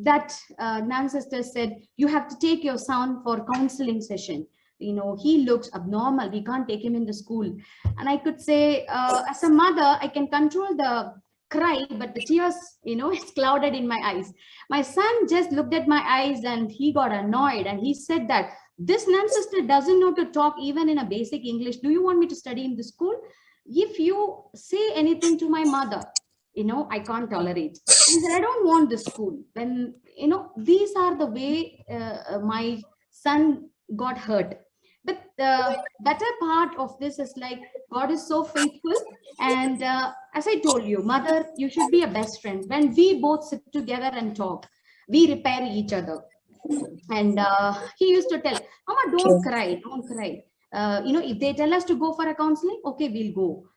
that nun sister said, you have to take your son for counseling session. You know, he looks abnormal. We can't take him in the school. And I could say, as a mother, I can control the cry, but the tears, you know, it's clouded in my eyes. My son just looked at my eyes and he got annoyed, and he said that this nun sister doesn't know to talk even in a basic English. Do you want me to study in the school? If you say anything to my mother, you know, I can't tolerate. He said, I don't want the school. When, you know, these are the way my son got hurt. But the better part of this is like, God is so faithful. And as I told you, mother, you should be a best friend. When we both sit together and talk, we repair each other. And he used to tell, Mama, don't cry, don't cry. You know, if they tell us to go for a counseling, okay, we'll go.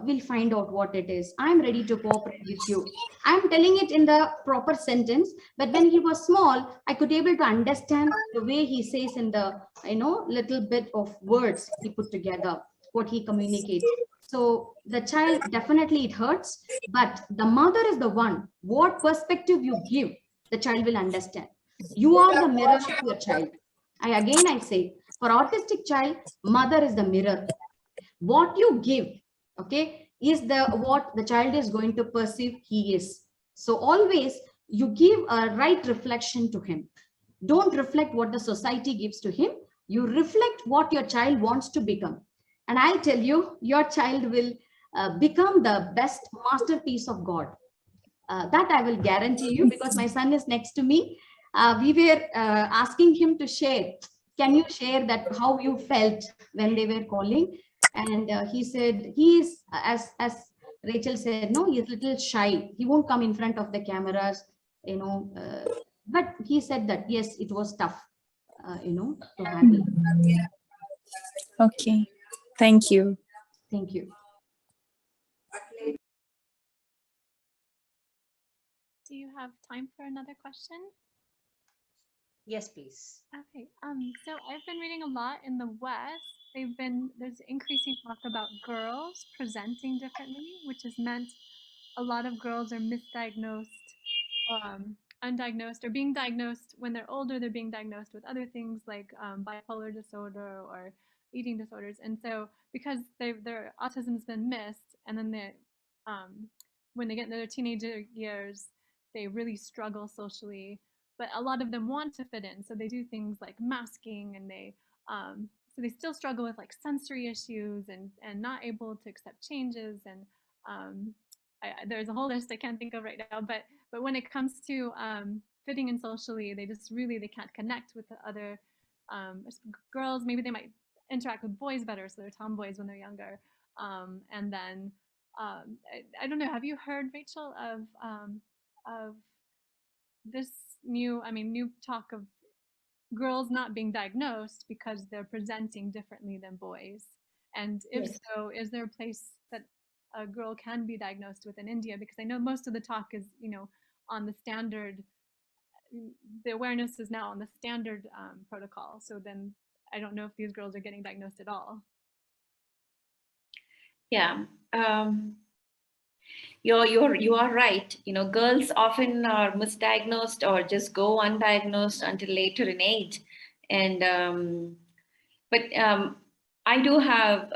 We'll find out what it is. I'm ready to cooperate with you. I'm telling it in the proper sentence, but when he was small, I could able to understand the way he says in the, you know, little bit of words he put together, what he communicates. So the child, definitely it hurts, but the mother is the one. What perspective you give, the child will understand. You are the mirror of your child. I say, for autistic child, mother is the mirror. What you give, okay, is the what the child is going to perceive he is. So always you give a right reflection to him. Don't reflect what the society gives to him. You reflect what your child wants to become. And I'll tell you, your child will become the best masterpiece of God. That I will guarantee you, because my son is next to me. We were asking him to share. Can you share that how you felt when they were calling? And he said he is, as Rachel said, no, he's a little shy. He won't come in front of the cameras, you know. But he said that yes, it was tough, you know, to handle. Okay, thank you. Thank you. Do you have time for another question? Yes, please. Okay. So I've been reading a lot in the West. There's increasing talk about girls presenting differently, which has meant a lot of girls are misdiagnosed, undiagnosed, or being diagnosed when they're older. They're being diagnosed with other things like bipolar disorder or eating disorders. And so because their autism's been missed, and then when they get into their teenager years, they really struggle socially. But a lot of them want to fit in, so they do things like masking, and so they still struggle with like sensory issues and not able to accept changes. And there's a whole list I can't think of right now. But when it comes to fitting in socially, they can't connect with the other girls. Maybe they might interact with boys better, so they're tomboys when they're younger. And then I don't know. Have you heard, Rachel, of this new talk of girls not being diagnosed because they're presenting differently than boys? And if Yes. so, is there a place that a girl can be diagnosed with in India? Because I know most of the talk is, on the standard, the awareness is now on the standard protocol. So then I don't know if these girls are getting diagnosed at all. Yeah. You are right. Girls often are misdiagnosed or just go undiagnosed until later in age. And but I do have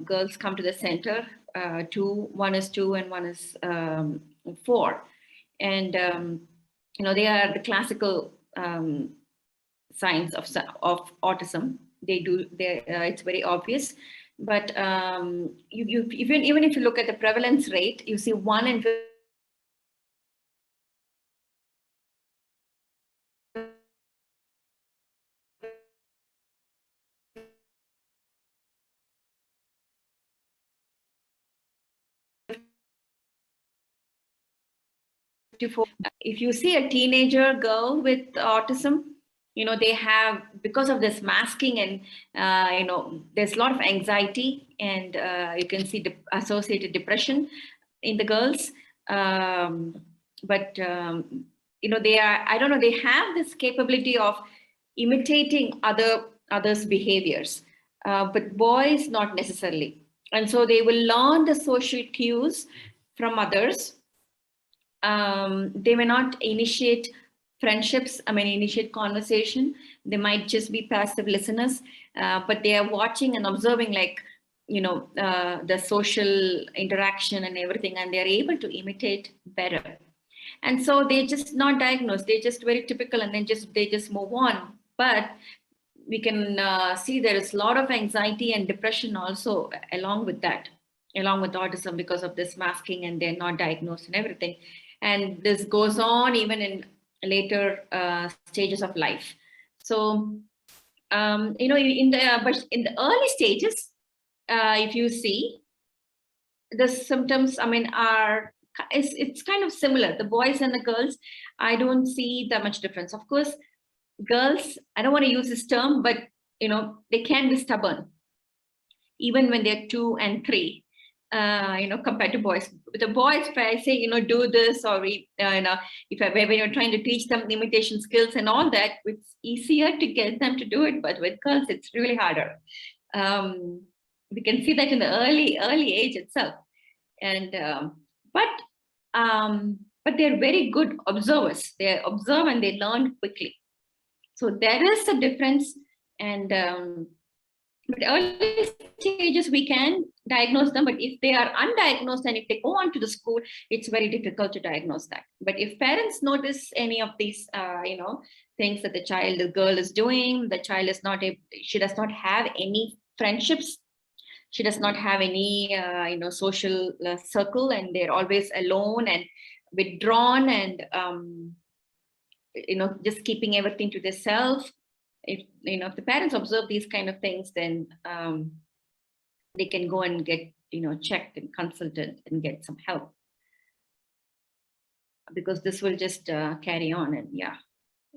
girls come to the center. One is 2 and one is 4, and they are the classical signs of autism. It's very obvious. But even if you look at the prevalence rate, you see 1 in 54. If you see a teenager girl with autism, they have, because of this masking and, there's a lot of anxiety, and you can see associated depression in the girls. But they are, I don't know, they have this capability of imitating others' behaviors, but boys not necessarily. And so they will learn the social cues from others. They may not initiate friendships, initiate conversation. They might just be passive listeners, but they are watching and observing, like, the social interaction and everything, and they're able to imitate better. And so they're just not diagnosed. They're just very typical, and then they just move on. But we can see there is a lot of anxiety and depression also along with that, along with autism, because of this masking, and they're not diagnosed and everything. And this goes on even in later stages of life. So, in the early stages, if you see, the symptoms, it's kind of similar. The boys and the girls, I don't see that much difference. Of course, girls, I don't want to use this term, but they can be stubborn, even when they're 2 and 3. Compared to boys. With the boys, if I say, do this, or when you're trying to teach them imitation skills and all that, it's easier to get them to do it. But with girls, it's really harder. We can see that in the early age itself. And but they're very good observers. They observe and they learn quickly. So there is a difference. And but early stages, we can diagnose them, but if they are undiagnosed and if they go on to the school, it's very difficult to diagnose that. But if parents notice any of these, things that the girl is doing, the child is not, she does not have any friendships, she does not have any, social circle, and they're always alone and withdrawn, and, just keeping everything to themselves. If the parents observe these kind of things, then they can go and get checked and consulted and get some help, because this will just carry on. And I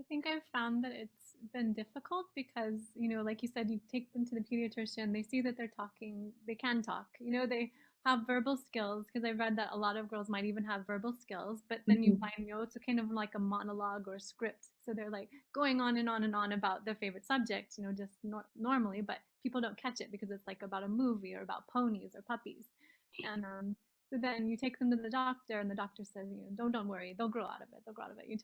think I've found that it's been difficult because, like you said, you take them to the pediatrician, they see that they're talking, they can talk, they have verbal skills, because I've read that a lot of girls might even have verbal skills, but then you find, it's a kind of like a monologue or a script. So they're like going on and on and on about their favorite subject, just normally, but people don't catch it because it's like about a movie or about ponies or puppies. And so then you take them to the doctor, and the doctor says, don't worry, they'll grow out of it. They'll grow out of it. You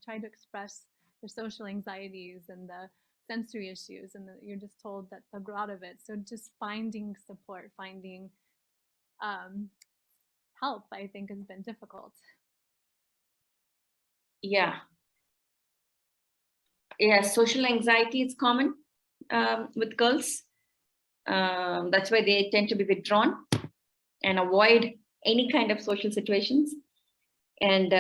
try to express their social anxieties and the sensory issues, and you're just told that they'll grow out of it. So just finding support, finding help, I think, has been difficult. Yeah, social anxiety is common with girls. That's why they tend to be withdrawn and avoid any kind of social situations. And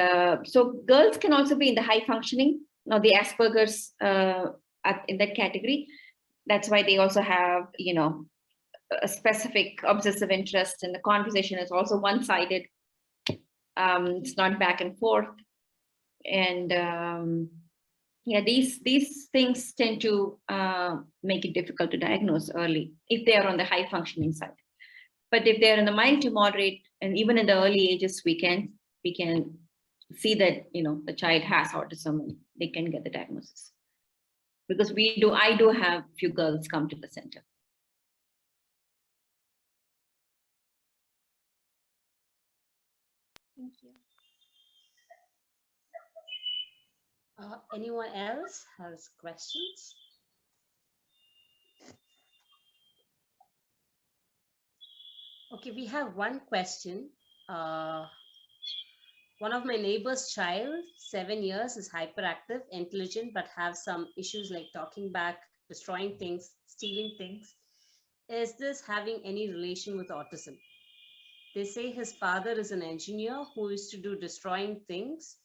so girls can also be in the high functioning, the Asperger's in that category. That's why they also have, a specific obsessive interest, and the conversation is also one-sided. It's not back and forth. And these things tend to make it difficult to diagnose early if they are on the high functioning side. But if they're in the mild to moderate, and even in the early ages, we can see that the child has autism, and they can get the diagnosis. Because I do have few girls come to the center. Thank you. Anyone else has questions? Okay, we have one question. One of my neighbor's child, 7 years, is hyperactive, intelligent, but have some issues like talking back, destroying things, stealing things. Is this having any relation with autism? They say his father is an engineer who used to do destroying things,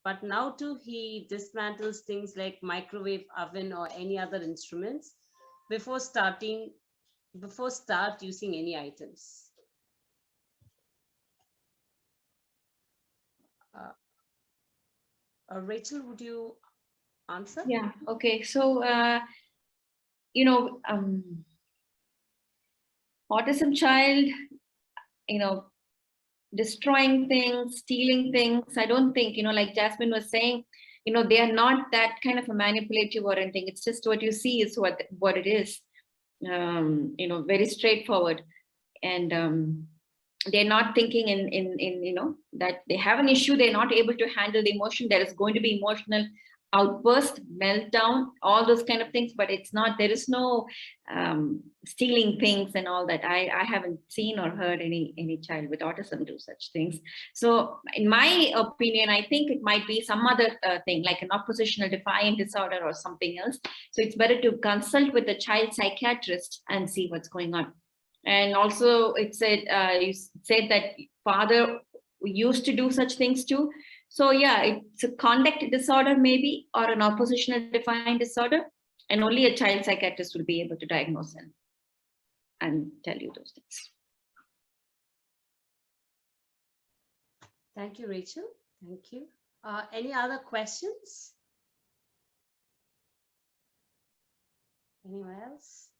but now too he dismantles things like microwave oven or any other instruments before start using any items. Rachel, would you answer? Yeah. Okay. So, you know, autism child, you know, destroying things, stealing things. I don't think, like Jasmine was saying, they are not that kind of a manipulative or anything. It's just what you see is what it is. Very straightforward. And they're not thinking in that they have an issue, they're not able to handle the emotion, there is going to be emotional outburst, meltdown, all those kind of things, but it's not, there is no stealing things and all that. I haven't seen or heard any child with autism do such things. So in my opinion, I think it might be some other thing, like an oppositional defiant disorder or something else. So it's better to consult with the child psychiatrist and see what's going on. And also it said, you said that father used to do such things too. So yeah, it's a conduct disorder maybe, or an oppositional defiant disorder, and only a child psychiatrist will be able to diagnose and tell you those things. Thank you, Rachel. Thank you. Any other questions? Anyone else?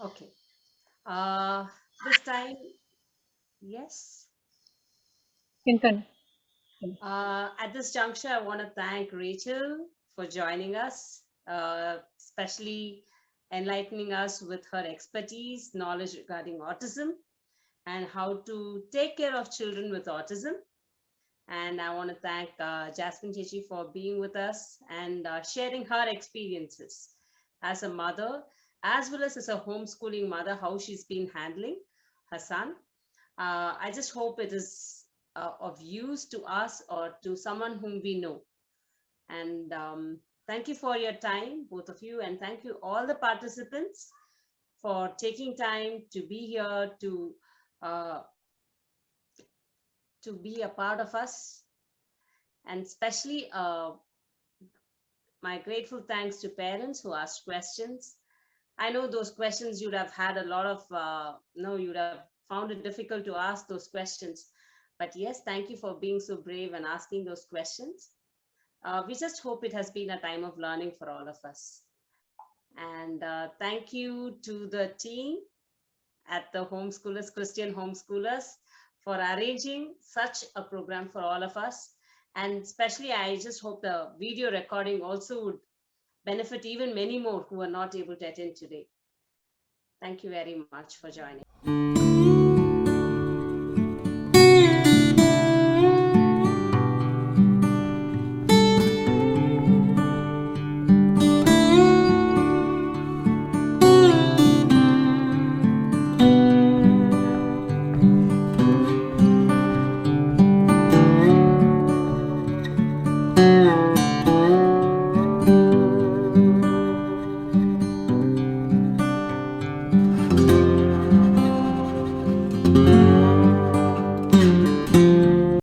Okay. This time, yes. At this juncture, I want to thank Rachel for joining us, especially enlightening us with her expertise, knowledge regarding autism and how to take care of children with autism. And I want to thank Jasmine Chechi for being with us and sharing her experiences as a mother, as well as a homeschooling mother, how she's been handling her son. I just hope it is of use to us or to someone whom we know. And thank you for your time, both of you, and thank you all the participants for taking time to be here, to be a part of us. And especially my grateful thanks to parents who asked questions. I know those questions you'd have had a lot of, you'd have found it difficult to ask those questions. But yes, thank you for being so brave and asking those questions. We just hope it has been a time of learning for all of us. And thank you to the team at the Homeschoolers, Christian Homeschoolers, for arranging such a program for all of us. And especially, I just hope the video recording also would benefit even many more who are not able to attend today. Thank you very much for joining.